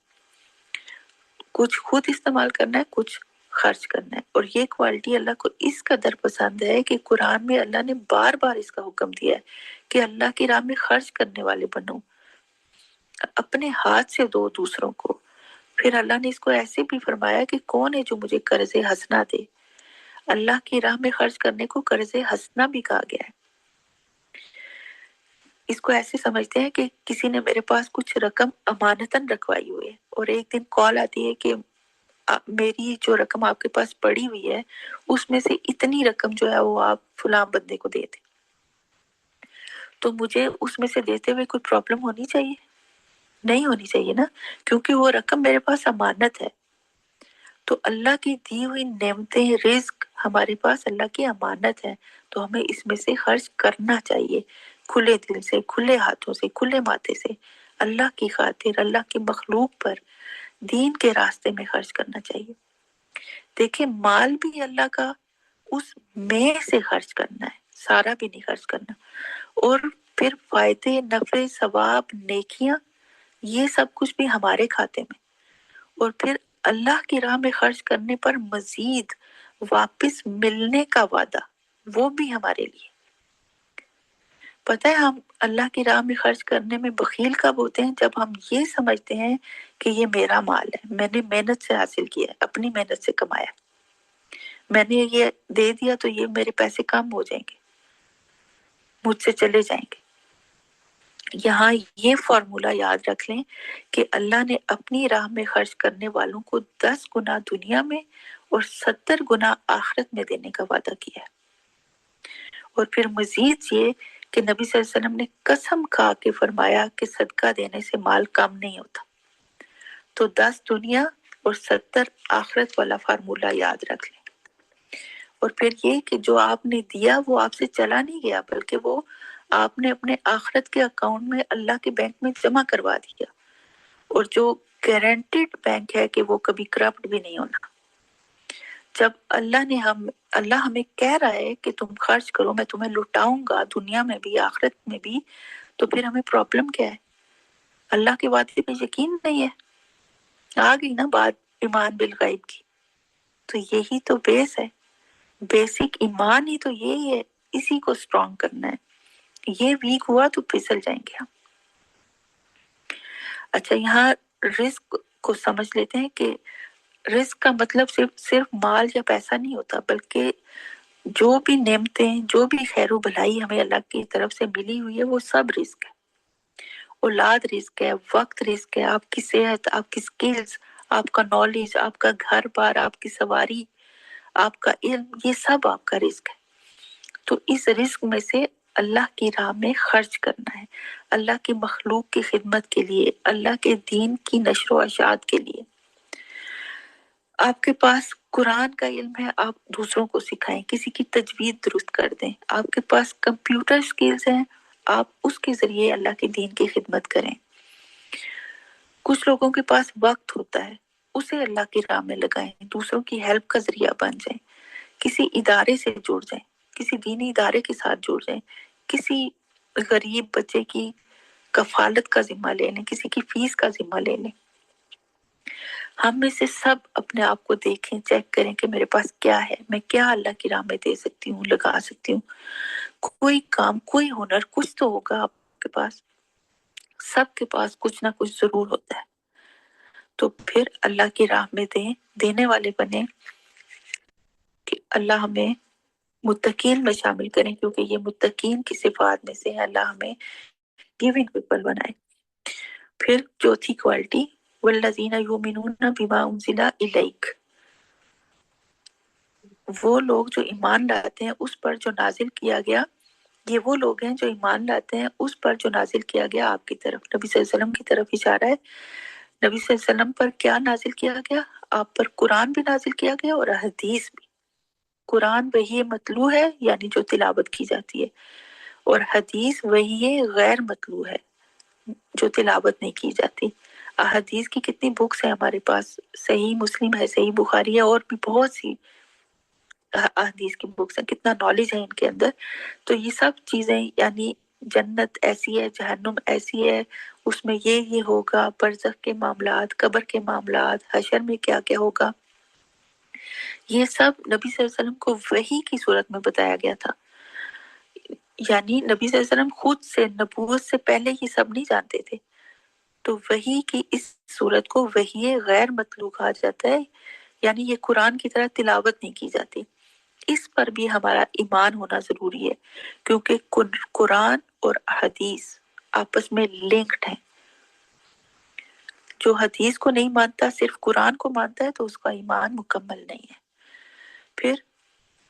C: کچھ خود استعمال کرنا ہے، کچھ خرچ کرنا ہے۔ اور یہ کوالٹی اللہ کو اس قدر پسند ہے کہ قرآن میں اللہ نے بار بار اس کا حکم دیا ہے کہ اللہ کی راہ میں خرچ کرنے والے بنو، اپنے ہاتھ سے دو دوسروں کو۔ پھر اللہ نے اس کو ایسے بھی فرمایا کہ کون ہے جو مجھے قرض حسنہ دے۔ اللہ کی راہ میں خرچ کرنے کو قرض حسنہ بھی کہا گیا ہے۔ اس کو ایسے سمجھتے ہیں کہ کسی نے میرے پاس کچھ رقم امانتاً رکھوائی ہوئی ہے، اور ایک دن کال آتی ہے کہ میری جو رقم آپ کے پاس پڑی ہوئی ہے اس میں سے اتنی رقم جو ہے وہ آپ فلاں بندے کو دے دیں، تو مجھے اس میں سے دیتے ہوئے کوئی پرابلم ہونی چاہیے؟ نہیں ہونی چاہیے نا، کیونکہ وہ رقم میرے پاس امانت ہے۔ تو اللہ کی دی ہوئی نعمتیں، رزق ہمارے پاس اللہ کی امانت ہے، تو ہمیں اس میں سے خرچ کرنا چاہیے، کھلے دل سے، کھلے ہاتھوں سے، کھلے ماتھے سے، اللہ کی خاطر، اللہ کی مخلوق پر، دین کے راستے میں خرچ کرنا چاہیے۔ دیکھیں مال بھی اللہ کا، اس میں سے خرچ کرنا ہے، سارا بھی نہیں خرچ کرنا۔ اور پھر فائدے، نفع، ثواب، نیکیاں، یہ سب کچھ بھی ہمارے کھاتے میں۔ اور پھر اللہ کی راہ میں خرچ کرنے پر مزید واپس ملنے کا وعدہ، وہ بھی ہمارے لیے۔ پتہ ہے ہم اللہ کی راہ میں خرچ کرنے میں بخیل کب ہوتے ہیں؟ جب ہم یہ سمجھتے ہیں کہ یہ میرا مال ہے، میں نے محنت سے حاصل کیا ہے، اپنی محنت سے کمایا، میں نے یہ دے دیا تو یہ میرے پیسے کم ہو جائیں گے، مجھ سے چلے جائیں گے۔ یہاں یہ فارمولا یاد رکھ لیں کہ اللہ نے اپنی راہ میں خرچ کرنے والوں کو 10 گنا دنیا میں اور 70 گنا آخرت میں دینے کا وعدہ کیا ہے۔ اور پھر مزید یہ کہ نبی صلی اللہ علیہ وسلم نے قسم کھا کے فرمایا کہ صدقہ دینے سے مال کم نہیں ہوتا۔ تو 10 دنیا اور 70 آخرت والا فارمولا یاد رکھ لیں۔ اور پھر یہ کہ جو آپ نے دیا وہ آپ سے چلا نہیں گیا، بلکہ وہ آپ نے اپنے آخرت کے اکاؤنٹ میں اللہ کے بینک میں جمع کروا دیا، اور جو گارنٹیڈ بینک ہے کہ وہ کبھی کرپٹ بھی نہیں ہونا۔ جب اللہ ہمیں کہہ رہا ہے کہ تم خرچ کرو، میں تمہیں لٹاؤں گا دنیا میں بھی آخرت میں بھی، تو پھر ہمیں پرابلم کیا ہے؟ اللہ کے وعدے پہ یقین نہیں ہے۔ آ گئی نا بات ایمان بالغیب کی، تو یہی تو بیس ہے، بیسک ایمان ہی تو یہی ہے، اسی کو سٹرونگ کرنا ہے۔ یہ ویک ہوا تو پھسل جائیں گے ہم۔ اچھا، یہاں رزق کو سمجھ لیتے ہیں کہ رزق کا مطلب صرف مال یا پیسہ نہیں ہوتا، بلکہ جو بھی نعمتیں، جو بھی خیر و بھلائی ہمیں اللہ کی طرف سے ملی ہوئی ہے وہ سب رزق ہے۔ اولاد رزق ہے، وقت رزق ہے، آپ کی صحت، آپ کی سکلز، آپ کا نالج، آپ کا گھر بار، آپ کی سواری، آپ کا علم، یہ سب آپ کا رزق ہے۔ تو اس رزق میں سے اللہ کی راہ میں خرچ کرنا ہے، اللہ کی مخلوق کی خدمت کے لیے، اللہ کے دین کی نشر و اشاعت کے لیے۔ آپ کے پاس قرآن کا علم ہے، آپ دوسروں کو سکھائیں، کسی کی تجوید درست کر دیں۔ آپ کے پاس کمپیوٹر سکلز ہیں، آپ اس کے ذریعے اللہ کے دین کی خدمت کریں۔ کچھ لوگوں کے پاس وقت ہوتا ہے، اسے اللہ کی راہ میں لگائیں، دوسروں کی ہیلپ کا ذریعہ بن جائیں، کسی ادارے سے جڑ جائیں، کسی دینی ادارے کے ساتھ جڑ جائیں، کسی غریب بچے کی کفالت کا ذمہ لے لیں، کسی کی فیس کا ذمہ لے لیں۔ ہم میں سے سب اپنے آپ کو دیکھیں، چیک کریں کہ میرے پاس کیا ہے، میں کیا اللہ کی راہ میں دے سکتی ہوں، لگا سکتی ہوں۔ کوئی کام، کوئی ہنر، کچھ تو ہوگا آپ کے پاس، سب کے پاس کچھ نہ کچھ ضرور ہوتا ہے۔ تو پھر اللہ کی راہ میں دیں، دینے والے بنیں کہ اللہ ہمیں متقین میں شامل کریں، کیونکہ یہ متقین کی صفات میں سے ہے، اللہ ہمیں گیونگ پیپل بنائے۔ پھر چوتھی کوالٹی، والذین یؤمنون بما انزل الیک، وہ لوگ جو ایمان لاتے ہیں اس پر جو نازل کیا گیا، یہ وہ لوگ ہیں جو ایمان لاتے ہیں اس پر جو نازل کیا گیا آپ کی طرف، نبی صلی اللہ علیہ وسلم کی طرف اشارہ ہے۔ نبی صلی اللہ علیہ وسلم پر کیا نازل کیا گیا؟ آپ پر قرآن بھی نازل کیا گیا اور حدیث بھی۔ قرآن وحی متلو ہے، یعنی جو تلاوت کی جاتی ہے، اور حدیث وحی غیر متلو ہے، جو تلاوت نہیں کی جاتی۔ احادیث کی کتنی بکس ہیں ہمارے پاس، صحیح مسلم ہے، صحیح بخاری ہے، اور بھی بہت سی احادیث کی بکس ہیں، کتنا نالج ہے ان کے اندر۔ تو یہ سب چیزیں، یعنی جنت ایسی ہے، جہنم ایسی ہے، اس میں یہ ہوگا، برزخ کے معاملات، قبر کے معاملات، حشر میں کیا کیا ہوگا، یہ سب نبی صلی اللہ علیہ وسلم کو وحی کی صورت میں بتایا گیا تھا۔ یعنی نبی صلی اللہ علیہ وسلم خود سے نبوت سے پہلے یہ سب نہیں جانتے تھے۔ تو وحی کی اس صورت کو وحی غیر مطلوع کہا جاتا ہے، یعنی یہ قرآن کی طرح تلاوت نہیں کی جاتی۔ اس پر بھی ہمارا ایمان ہونا ضروری ہے، کیونکہ قرآن اور حدیث آپس میں لنکڈ ہیں۔ جو حدیث کو نہیں مانتا، صرف قرآن کو مانتا ہے، تو اس کا ایمان مکمل نہیں ہے۔ پھر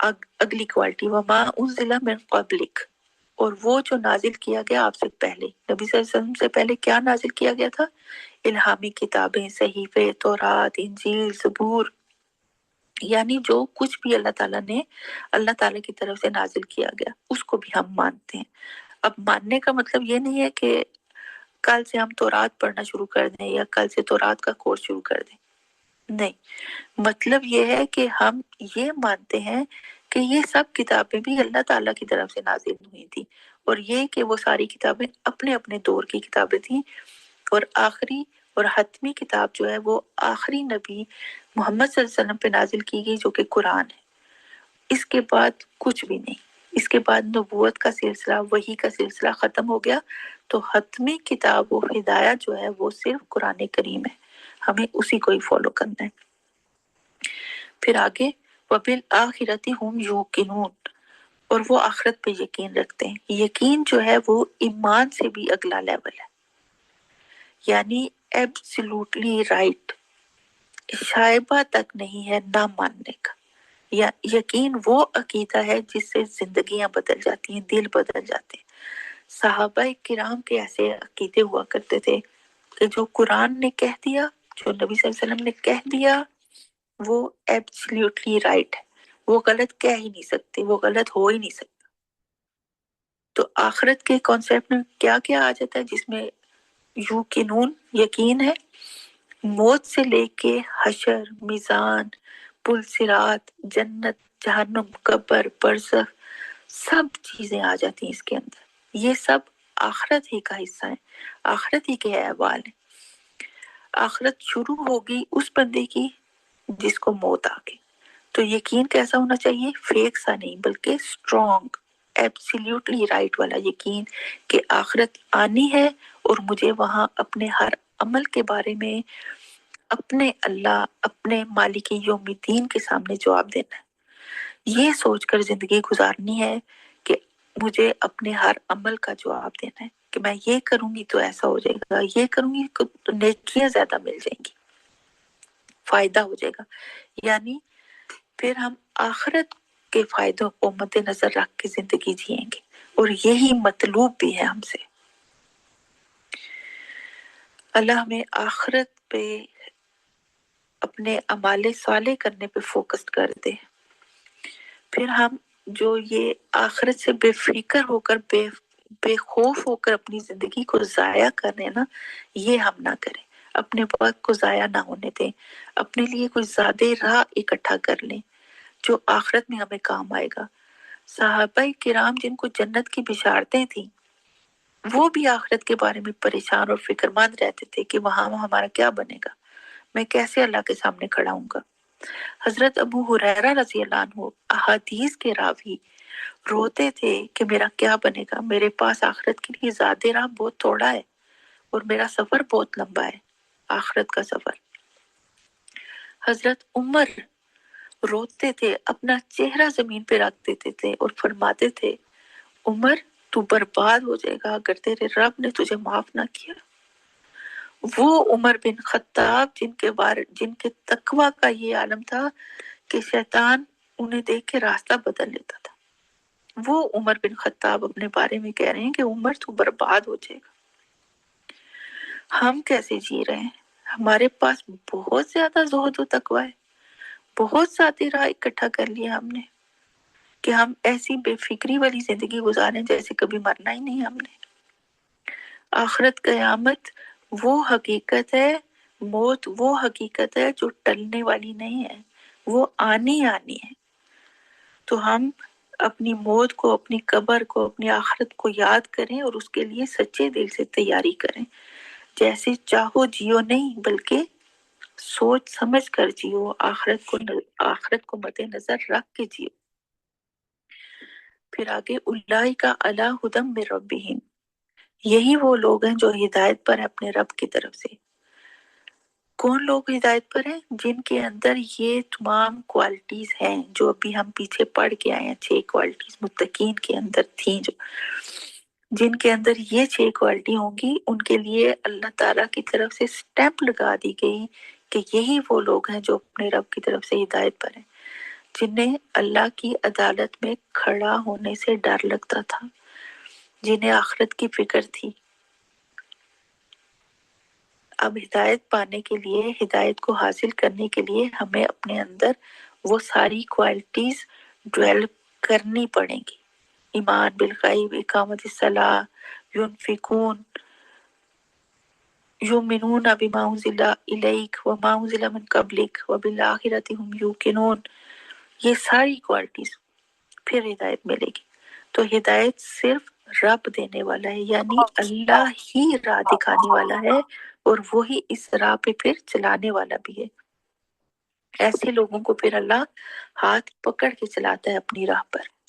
C: اگلی کوالٹی، وما انزل من قبلک، اور وہ جو نازل کیا گیا آپ سے پہلے، نبی صلی اللہ علیہ وسلم سے پہلے کیا نازل کیا گیا تھا؟ الہامی کتابیں، صحیفے، تورات، انجیل، زبور، یعنی جو کچھ بھی اللہ تعالیٰ نے اللہ تعالیٰ کی طرف سے نازل کیا گیا اس کو بھی ہم مانتے ہیں۔ اب ماننے کا مطلب یہ نہیں ہے کہ کل سے ہم تورات پڑھنا شروع کر دیں یا کل سے تورات کا کورس شروع کر دیں، نہیں، مطلب یہ ہے کہ ہم یہ مانتے ہیں کہ یہ سب کتابیں بھی اللہ تعالیٰ کی طرف سے نازل ہوئی تھی، اور یہ کہ وہ ساری کتابیں اپنے اپنے دور کی کتابیں تھیں، اور آخری اور حتمی کتاب جو ہے وہ آخری نبی محمد صلی اللہ علیہ وسلم پہ نازل کی گئی، جو کہ قرآن ہے۔ اس کے بعد کچھ بھی نہیں۔ اس کے بعد نبوت کا سلسلہ، وحی کا سلسلہ ختم ہو گیا، تو حتمی کتاب و ہدایت جو ہے وہ صرف قرآن کریم ہے، ہمیں اسی کو ہی فالو کرنا ہے۔ پھر آگے وَبِالْآخِرَةِ هُمْ يُوقِنُونَ، اور وہ آخرت پہ یقین رکھتے ہیں۔ یقین جو ہے وہ ایمان سے بھی اگلا لیول ہے، یعنی ایبسلوٹلی رائٹ، شائبہ تک نہیں ہے نہ ماننے کا۔ یا یقین وہ عقیدہ ہے جس سے زندگیاں بدل جاتی ہیں، دل بدل جاتے ہیں۔ صحابہ کرام کے ایسے عقیدے ہوا کرتے تھے کہ جو قرآن نے کہہ دیا، جو نبی صلی اللہ علیہ وسلم نے کہہ دیا، وہ ایبسلیوٹلی رائٹ ہے، وہ غلط کہہ ہی نہیں سکتے، وہ غلط ہو ہی نہیں سکتا۔ تو آخرت کے کانسیپٹ میں کیا کیا آ جاتا ہے جس میں یوقنون یقین ہے، موت سے لے کے حشر، میزان، پل صراط، جنت، جہنم، قبر، برزخ، سب چیزیں آ جاتی ہیں اس کے اندر۔ یہ سب آخرت ہی کا حصہ ہیں، آخرت ہی کے احوال ہیں۔ آخرت شروع ہوگی اس بندے کی جس کو موت آ گئی، تو یقین کیسا ہونا چاہیے؟ فیک سا نہیں بلکہ اسٹرانگ، ایبسلیوٹلی رائٹ والا یقین کہ آخرت آنی ہے اور مجھے وہاں اپنے ہر عمل کے بارے میں اپنے اللہ، اپنے مالک یوم الدین کے سامنے جواب دینا ہے۔ یہ سوچ کر زندگی گزارنی ہے کہ مجھے اپنے ہر عمل کا جواب دینا ہے، کہ میں یہ کروں گی تو ایسا ہو جائے گا، یہ کروں گی تو نیکیاں زیادہ مل جائیں گی، فائدہ ہو جائے گا۔ یعنی پھر ہم آخرت کے فائدوں کو مد نظر رکھ کے زندگی جئیں گے، اور یہی مطلوب بھی ہے ہم سے۔ اللہ ہمیں آخرت پہ اپنے اعمال صالح کرنے پہ فوکس کر دے، پھر ہم جو یہ آخرت سے بے فکر ہو کر بے خوف ہو کر اپنی زندگی کو ضائع کر رہے ہیں نا، یہ ہم نہ کریں، اپنے وقت کو ضائع نہ ہونے دیں، اپنے لیے کوئی زیادہ راہ اکٹھا کر لیں جو آخرت میں ہمیں کام آئے گا۔ صحابہ کرام جن کو جنت کی بشارتیں تھیں، وہ بھی آخرت کے بارے میں پریشان اور فکر مند رہتے تھے کہ وہاں ہمارا کیا بنے گا، میں کیسے اللہ کے سامنے کھڑا ہوں گا۔ حضرت ابو ہریرہ رضی اللہ عنہ احادیث کے راوی روتے تھے کہ میرا کیا بنے گا، میرے پاس آخرت کے لیے زیادہ راہ بہت تھوڑا ہے اور میرا سفر بہت لمبا ہے، آخرت کا سفر۔ حضرت عمر روتے تھے، اپنا چہرہ زمین پہ رکھ دیتے تھے اور فرماتے تھے عمر تو برباد ہو جائے گا اگر تیرے رب نے تجھے معاف نہ کیا۔ وہ عمر بن خطاب جن کے تقوی کا یہ عالم تھا کہ شیطان انہیں دیکھ کے راستہ بدل لیتا تھا، وہ عمر بن خطاب اپنے بارے میں کہہ رہے ہیں کہ عمر تو برباد ہو جائے گا۔ ہم کیسے جی رہے ہیں؟ ہمارے پاس بہت زیادہ زہد و تقوی ہے، بہت ساتھی راہ اکٹھا کر لیا ہم نے کہ ہم ایسی بے فکری والی زندگی گزاریں جیسے کبھی مرنا ہی نہیں ہم نے۔ آخرت قیامت وہ حقیقت ہے، موت وہ حقیقت ہے جو ٹلنے والی نہیں ہے، وہ آنی آنی ہے۔ تو ہم اپنی موت کو، اپنی قبر کو، اپنی آخرت کو یاد کریں اور اس کے لیے سچے دل سے تیاری کریں۔ جیسے چاہو جیو نہیں بلکہ سوچ سمجھ کر جیو، آخرت کو مد نظر رکھ کے جیو۔ پھر آگے اولئک علی ھدی من ربہم، یہی وہ لوگ ہیں جو ہدایت پر ہیں اپنے رب کی طرف سے۔ کون لوگ ہدایت پر ہیں؟ جن کے اندر یہ تمام کوالٹیز ہیں جو ابھی ہم پیچھے پڑھ کے آئے ہیں، 6 کوالٹیز متقین کے اندر تھیں، جو جن کے اندر یہ 6 کوالٹی ہوں گی، ان کے لیے اللہ تعالیٰ کی طرف سے سٹیمپ لگا دی گئی کہ یہی وہ لوگ ہیں جو اپنے رب کی طرف سے ہدایت پر ہیں، جنہیں اللہ کی عدالت میں کھڑا ہونے سے ڈر لگتا تھا، جنہیں آخرت کی فکر تھی۔ اب ہدایت پانے کے لیے، ہدایت کو حاصل کرنے کے لیے ہمیں اپنے اندر وہ ساری کوالٹیز ڈیولپ کرنی پڑیں گی۔ ایمان بالغیب، اقامت الصلاۃ، ينفقون، یؤمنون بما انزل الیک وما انزل من قبلک وبالآخرۃ هم یوقنون، یہ ساری کوالٹیز پھر ہدایت ملے گی۔ تو ہدایت صرف رب دینے والا ہے، یعنی اللہ ہی راہ دکھانے والا ہے اور وہی اس راہ پہ پھر چلانے والا بھی ہے۔ ایسے لوگوں کو پھر اللہ ہاتھ پکڑ کے چلاتا ہے اپنی راہ پر۔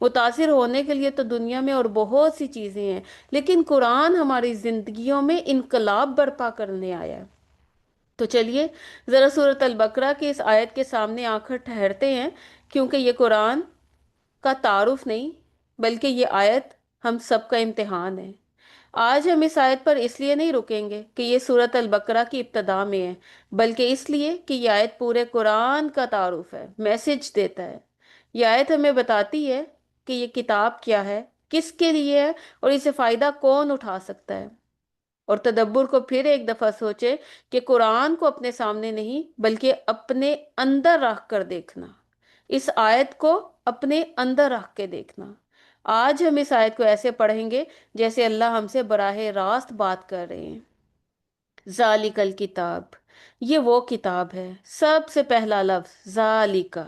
A: متاثر ہونے کے لیے تو دنیا میں اور بہت سی چیزیں ہیں، لیکن قرآن ہماری زندگیوں میں انقلاب برپا کرنے آیا ہے۔ تو چلیے ذرا سورۃ البقرہ کی اس آیت کے سامنے آ کر ٹھہرتے ہیں، کیونکہ یہ قرآن کا تعارف نہیں بلکہ یہ آیت ہم سب کا امتحان ہے۔ آج ہم اس آیت پر اس لیے نہیں رکیں گے کہ یہ سورۃ البقرہ کی ابتدا میں ہے، بلکہ اس لیے کہ یہ آیت پورے قرآن کا تعارف ہے، میسج دیتا ہے۔ یہ آیت ہمیں بتاتی ہے کہ یہ کتاب کیا ہے، کس کے لیے ہے، اور اسے فائدہ کون اٹھا سکتا ہے۔ اور تدبر کو پھر ایک دفعہ سوچے کہ قرآن کو اپنے سامنے نہیں بلکہ اپنے اندر رکھ کر دیکھنا، اس آیت کو اپنے اندر رکھ کے دیکھنا۔ آج ہم اس آیت کو ایسے پڑھیں گے جیسے اللہ ہم سے براہ راست بات کر رہے ہیں۔ ذالک الکتاب، یہ وہ کتاب ہے۔ سب سے پہلا لفظ ذالکا،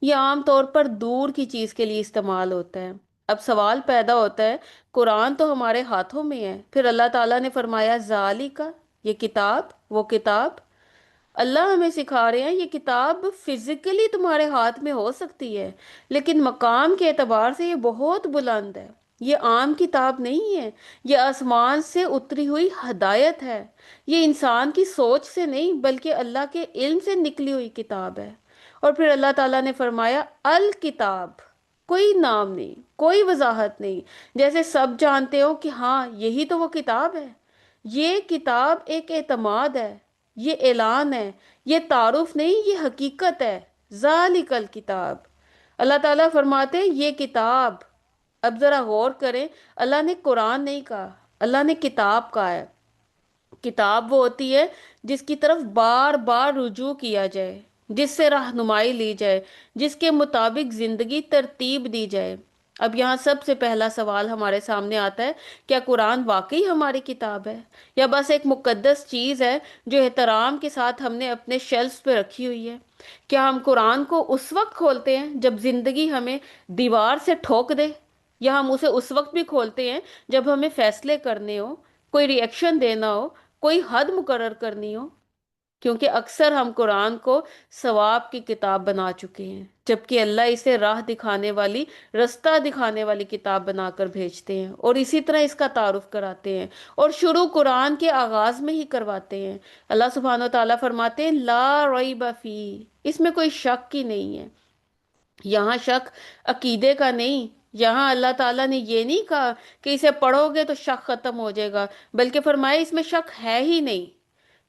A: یہ عام طور پر دور کی چیز کے لیے استعمال ہوتا ہے۔ اب سوال پیدا ہوتا ہے، قرآن تو ہمارے ہاتھوں میں ہے، پھر اللہ تعالیٰ نے فرمایا ذالکا، یہ کتاب، وہ کتاب۔ اللہ ہمیں سکھا رہے ہیں یہ کتاب فزیکلی تمہارے ہاتھ میں ہو سکتی ہے، لیکن مقام کے اعتبار سے یہ بہت بلند ہے۔ یہ عام کتاب نہیں ہے، یہ آسمان سے اتری ہوئی ہدایت ہے۔ یہ انسان کی سوچ سے نہیں بلکہ اللہ کے علم سے نکلی ہوئی کتاب ہے۔ اور پھر اللہ تعالیٰ نے فرمایا الکتاب، کوئی نام نہیں، کوئی وضاحت نہیں، جیسے سب جانتے ہو کہ ہاں یہی تو وہ کتاب ہے۔ یہ کتاب ایک اعتماد ہے، یہ اعلان ہے، یہ تعارف نہیں، یہ حقیقت ہے۔ ذالک الکتاب، اللہ تعالیٰ فرماتے ہیں یہ کتاب۔ اب ذرا غور کریں، اللہ نے قرآن نہیں کہا، اللہ نے کتاب کہا ہے۔ کتاب وہ ہوتی ہے جس کی طرف بار بار رجوع کیا جائے، جس سے رہنمائی لی جائے، جس کے مطابق زندگی ترتیب دی جائے۔ اب یہاں سب سے پہلا سوال ہمارے سامنے آتا ہے، کیا قرآن واقعی ہماری کتاب ہے، یا بس ایک مقدس چیز ہے جو احترام کے ساتھ ہم نے اپنے شیلفز پہ رکھی ہوئی ہے؟ کیا ہم قرآن کو اس وقت کھولتے ہیں جب زندگی ہمیں دیوار سے ٹھوک دے، یا ہم اسے اس وقت بھی کھولتے ہیں جب ہمیں فیصلے کرنے ہو، کوئی ری ایکشن دینا ہو، کوئی حد مقرر کرنی ہو؟ کیونکہ اکثر ہم قرآن کو ثواب کی کتاب بنا چکے ہیں، جبکہ اللہ اسے راہ دکھانے والی، رستہ دکھانے والی کتاب بنا کر بھیجتے ہیں، اور اسی طرح اس کا تعارف کراتے ہیں، اور شروع قرآن کے آغاز میں ہی کرواتے ہیں۔ اللہ سبحانہ و تعالیٰ فرماتے ہیں لا ریب فی، اس میں کوئی شک ہی نہیں ہے۔ یہاں شک عقیدے کا نہیں، یہاں اللہ تعالیٰ نے یہ نہیں کہا کہ اسے پڑھو گے تو شک ختم ہو جائے گا، بلکہ فرمایا اس میں شک ہے ہی نہیں۔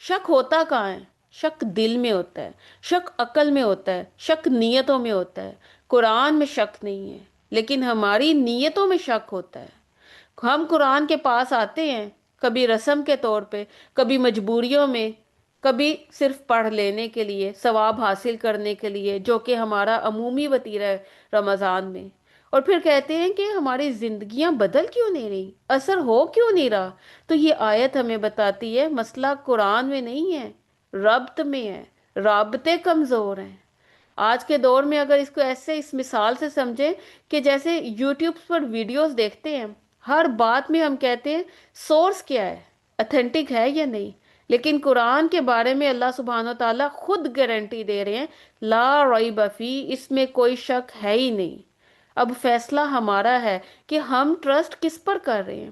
A: شک ہوتا کہاں ہے؟ شک دل میں ہوتا ہے، شک عقل میں ہوتا ہے، شک نیتوں میں ہوتا ہے۔ قرآن میں شک نہیں ہے، لیکن ہماری نیتوں میں شک ہوتا ہے۔ ہم قرآن کے پاس آتے ہیں، کبھی رسم کے طور پہ، کبھی مجبوریوں میں، کبھی صرف پڑھ لینے کے لیے، ثواب حاصل کرنے کے لیے، جو کہ ہمارا عمومی وتیرہ ہے رمضان میں۔ اور پھر کہتے ہیں کہ ہماری زندگیاں بدل کیوں نہیں رہی، اثر ہو کیوں نہیں رہا؟ تو یہ آیت ہمیں بتاتی ہے مسئلہ قرآن میں نہیں ہے، ربط میں ہے، رابطے کمزور ہیں۔ آج کے دور میں اگر اس کو ایسے اس مثال سے سمجھیں کہ جیسے یوٹیوب پر ویڈیوز دیکھتے ہیں، ہر بات میں ہم کہتے ہیں سورس کیا ہے، اتھینٹک ہے یا نہیں، لیکن قرآن کے بارے میں اللہ سبحانہ و تعالیٰ خود گارنٹی دے رہے ہیں لا ریب فی، اس میں کوئی شک ہے ہی نہیں۔ اب فیصلہ ہمارا ہے کہ ہم ٹرسٹ کس پر کر رہے ہیں۔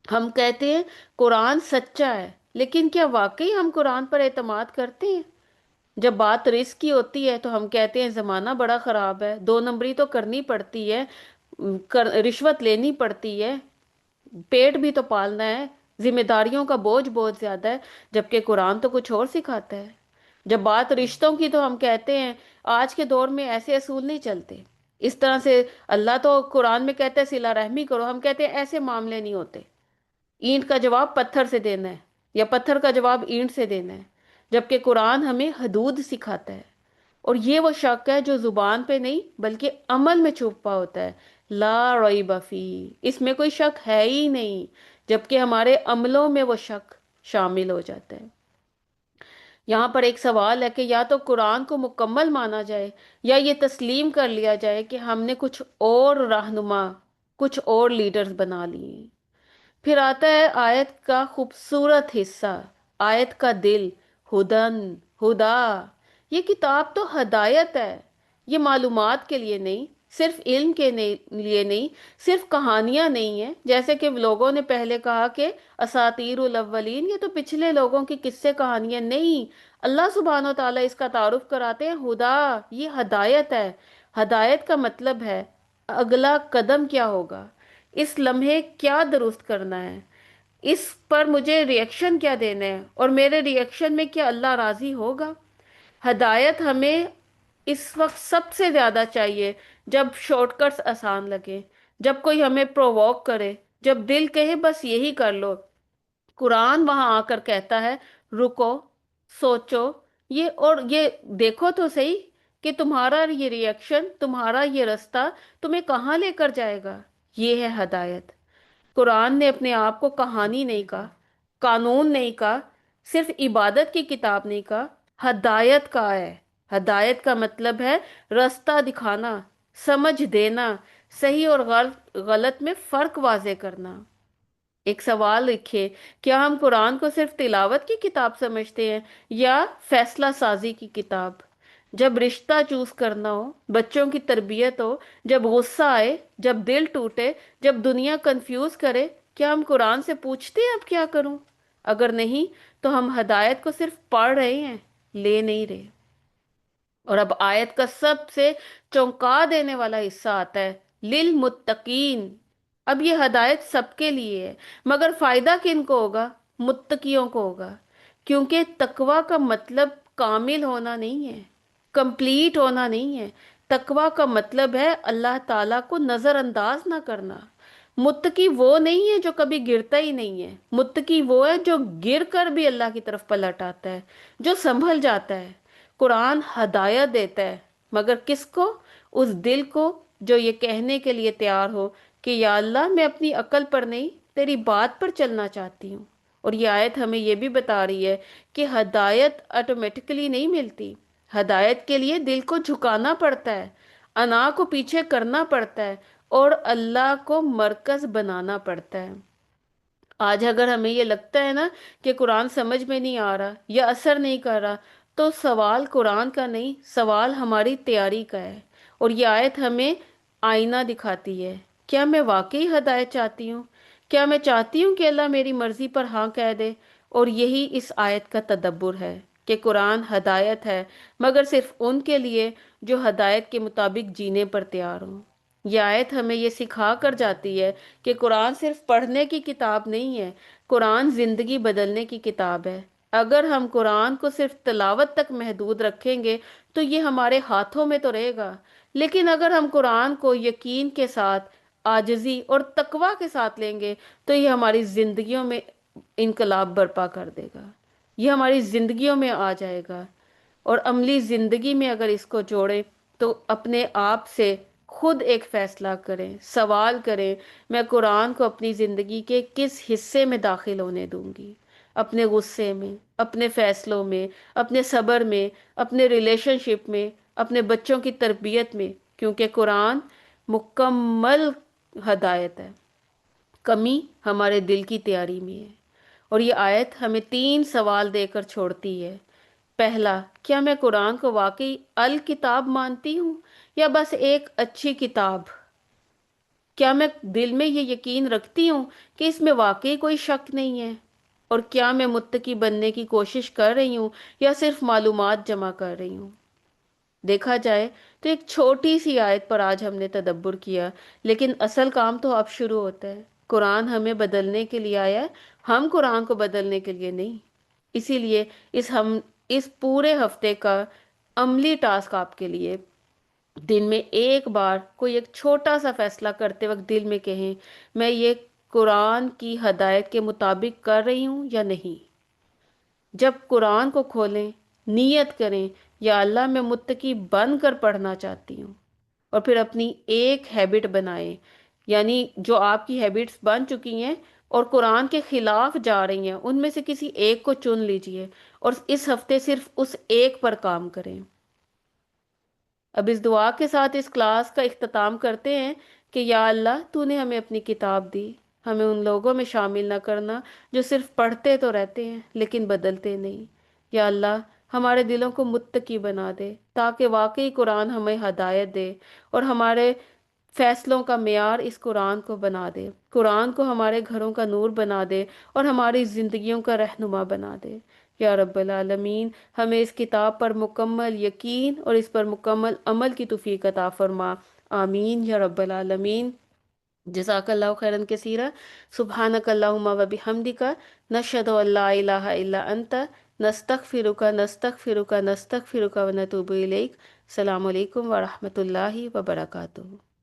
A: ہم کہتے ہیں قرآن سچا ہے، لیکن کیا واقعی ہم قرآن پر اعتماد کرتے ہیں؟ جب بات رزق کی ہوتی ہے تو ہم کہتے ہیں زمانہ بڑا خراب ہے، دو نمبری تو کرنی پڑتی ہے، رشوت لینی پڑتی ہے، پیٹ بھی تو پالنا ہے، ذمہ داریوں کا بوجھ بہت زیادہ ہے، جبکہ قرآن تو کچھ اور سکھاتا ہے۔ جب بات رشتوں کی تو ہم کہتے ہیں آج کے دور میں ایسے اصول نہیں چلتے، اس طرح سے اللہ تو قرآن میں کہتا ہے صلہ رحمی کرو، ہم کہتے ہیں ایسے معاملے نہیں ہوتے، اینٹ کا جواب پتھر سے دینا ہے یا پتھر کا جواب اینٹ سے دینا ہے، جبکہ قرآن ہمیں حدود سکھاتا ہے۔ اور یہ وہ شک ہے جو زبان پہ نہیں بلکہ عمل میں چھپا ہوتا ہے، لا ریب فی، اس میں کوئی شک ہے ہی نہیں، جبکہ ہمارے عملوں میں وہ شک شامل ہو جاتا ہے۔ یہاں پر ایک سوال ہے کہ یا تو قرآن کو مکمل مانا جائے، یا یہ تسلیم کر لیا جائے کہ ہم نے کچھ اور رہنما، کچھ اور لیڈرز بنا لیے۔ پھر آتا ہے آیت کا خوبصورت حصہ، آیت کا دل، ہدن، ہدا۔ یہ کتاب تو ہدایت ہے، یہ معلومات کے لیے نہیں، صرف علم کے لیے نہیں، صرف کہانیاں نہیں ہیں جیسے کہ لوگوں نے پہلے کہا کہ اساطیر الاولین، یہ تو پچھلے لوگوں کی قصے کہانیاں نہیں۔ اللہ سبحانہ و تعالیٰ اس کا تعارف کراتے ہیں ہدا، یہ ہدایت ہے۔ ہدایت کا مطلب ہے اگلا قدم کیا ہوگا، اس لمحے کیا درست کرنا ہے، اس پر مجھے ریئیکشن کیا دینا ہے، اور میرے ریئیکشن میں کیا اللہ راضی ہوگا۔ ہدایت ہمیں اس وقت سب سے زیادہ چاہیے جب شارٹ کٹس آسان لگے، جب کوئی ہمیں پرووک کرے، جب دل کہے بس یہی کر لو۔ قرآن وہاں آ کر کہتا ہے رکو، سوچو، یہ دیکھو تو صحیح کہ تمہارا یہ ریئیکشن، تمہارا یہ رستہ تمہیں کہاں لے کر جائے گا۔ یہ ہے ہدایت۔ قرآن نے اپنے آپ کو کہانی نہیں کہا، قانون نہیں کہا، صرف عبادت کی کتاب نہیں کہا، ہدایت کا ہے۔ ہدایت کا مطلب ہے راستہ دکھانا، سمجھ دینا، صحیح اور غلط میں فرق واضح کرنا۔ ایک سوال لکھے، کیا ہم قرآن کو صرف تلاوت کی کتاب سمجھتے ہیں یا فیصلہ سازی کی کتاب؟ جب رشتہ چوز کرنا ہو، بچوں کی تربیت ہو، جب غصہ آئے، جب دل ٹوٹے، جب دنیا کنفیوز کرے، کیا ہم قرآن سے پوچھتے ہیں اب کیا کروں؟ اگر نہیں تو ہم ہدایت کو صرف پڑھ رہے ہیں، لے نہیں رہے۔ اور اب آیت کا سب سے چونکا دینے والا حصہ آتا ہے، للمتقین۔ اب یہ ہدایت سب کے لیے ہے، مگر فائدہ کن کو ہوگا؟ متقیوں کو ہوگا، کیونکہ تقوی کا مطلب کامل ہونا نہیں ہے، کمپلیٹ ہونا نہیں ہے۔ تقوی کا مطلب ہے اللہ تعالیٰ کو نظر انداز نہ کرنا۔ متقی وہ نہیں ہے جو کبھی گرتا ہی نہیں ہے، متقی وہ ہے جو گر کر بھی اللہ کی طرف پلٹ آتا ہے، جو سنبھل جاتا ہے۔ قرآن ہدایت دیتا ہے، مگر کس کو؟ اس دل کو جو یہ کہنے کے لیے تیار ہو کہ یا اللہ میں اپنی عقل پر نہیں، تیری بات پر چلنا چاہتی ہوں۔ اور یہ آیت ہمیں یہ بھی بتا رہی ہے کہ ہدایت آٹومیٹکلی نہیں ملتی، ہدایت کے لیے دل کو جھکانا پڑتا ہے، انا کو پیچھے کرنا پڑتا ہے، اور اللہ کو مرکز بنانا پڑتا ہے۔ آج اگر ہمیں یہ لگتا ہے نا کہ قرآن سمجھ میں نہیں آ رہا یا اثر نہیں کر رہا، تو سوال قرآن کا نہیں، سوال ہماری تیاری کا ہے۔ اور یہ آیت ہمیں آئینہ دکھاتی ہے، کیا میں واقعی ہدایت چاہتی ہوں؟ کیا میں چاہتی ہوں کہ اللہ میری مرضی پر ہاں کہہ دے؟ اور یہی اس آیت کا تدبر ہے کہ قرآن ہدایت ہے، مگر صرف ان کے لیے جو ہدایت کے مطابق جینے پر تیار ہوں۔ یہ آیت ہمیں یہ سکھا کر جاتی ہے کہ قرآن صرف پڑھنے کی کتاب نہیں ہے، قرآن زندگی بدلنے کی کتاب ہے۔ اگر ہم قرآن کو صرف تلاوت تک محدود رکھیں گے تو یہ ہمارے ہاتھوں میں تو رہے گا، لیکن اگر ہم قرآن کو یقین کے ساتھ، عاجزی اور تقوی کے ساتھ لیں گے تو یہ ہماری زندگیوں میں انقلاب برپا کر دے گا، یہ ہماری زندگیوں میں آ جائے گا۔ اور عملی زندگی میں اگر اس کو جوڑیں تو اپنے آپ سے خود ایک فیصلہ کریں، سوال کریں، میں قرآن کو اپنی زندگی کے کس حصے میں داخل ہونے دوں گی؟ اپنے غصے میں، اپنے فیصلوں میں، اپنے صبر میں، اپنے ریلیشن شپ میں، اپنے بچوں کی تربیت میں، کیونکہ قرآن مکمل ہدایت ہے، کمی ہمارے دل کی تیاری میں ہے۔ اور یہ آیت ہمیں 3 سوال دے کر چھوڑتی ہے۔ پہلا، کیا میں قرآن کو واقعی الکتاب مانتی ہوں یا بس ایک اچھی کتاب؟ کیا میں دل میں یہ یقین رکھتی ہوں کہ اس میں واقعی کوئی شک نہیں ہے؟ اور کیا میں متقی بننے کی کوشش کر رہی ہوں یا صرف معلومات جمع کر رہی ہوں؟ دیکھا جائے تو ایک چھوٹی سی آیت پر آج ہم نے تدبر کیا، لیکن اصل کام تو اب شروع ہوتا ہے۔ قرآن ہمیں بدلنے کے لیے آیا ہے، ہم قرآن کو بدلنے کے لیے نہیں۔ اسی لیے اس پورے ہفتے کا عملی ٹاسک آپ کے لیے، دن میں ایک بار کوئی ایک چھوٹا سا فیصلہ کرتے وقت دل میں کہیں، میں یہ قرآن کی ہدایت کے مطابق کر رہی ہوں یا نہیں۔ جب قرآن کو کھولیں، نیت کریں، یا اللہ میں متقی بن کر پڑھنا چاہتی ہوں، اور پھر اپنی ایک ہیبٹ بنائیں، یعنی جو آپ کی ہیبٹس بن چکی ہیں اور قرآن کے خلاف جا رہی ہیں، ان میں سے کسی ایک کو چن لیجئے اور اس ہفتے صرف اس ایک پر کام کریں۔ اب اس دعا کے ساتھ اس کلاس کا اختتام کرتے ہیں کہ یا اللہ تو نے ہمیں اپنی کتاب دی، ہمیں ان لوگوں میں شامل نہ کرنا جو صرف پڑھتے تو رہتے ہیں لیکن بدلتے نہیں۔ یا اللہ ہمارے دلوں کو متقی بنا دے، تاکہ واقعی قرآن ہمیں ہدایت دے اور ہمارے فیصلوں کا معیار اس قرآن کو بنا دے، قرآن کو ہمارے گھروں کا نور بنا دے اور ہماری زندگیوں کا رہنما بنا دے۔ یا رب العالمین، ہمیں اس کتاب پر مکمل یقین اور اس پر مکمل عمل کی توفیق عطا فرما۔ آمین یا رب العالمین۔ جزاک اللہ خیرن کثیرا، سبحانک اللہم و بحمدک، نشہد ان لا الہ الا انت، نستغفرک نستغفرک نستغفرک و نتوب الیک۔ السلام علیکم ورحمۃ اللہ وبرکاتہ۔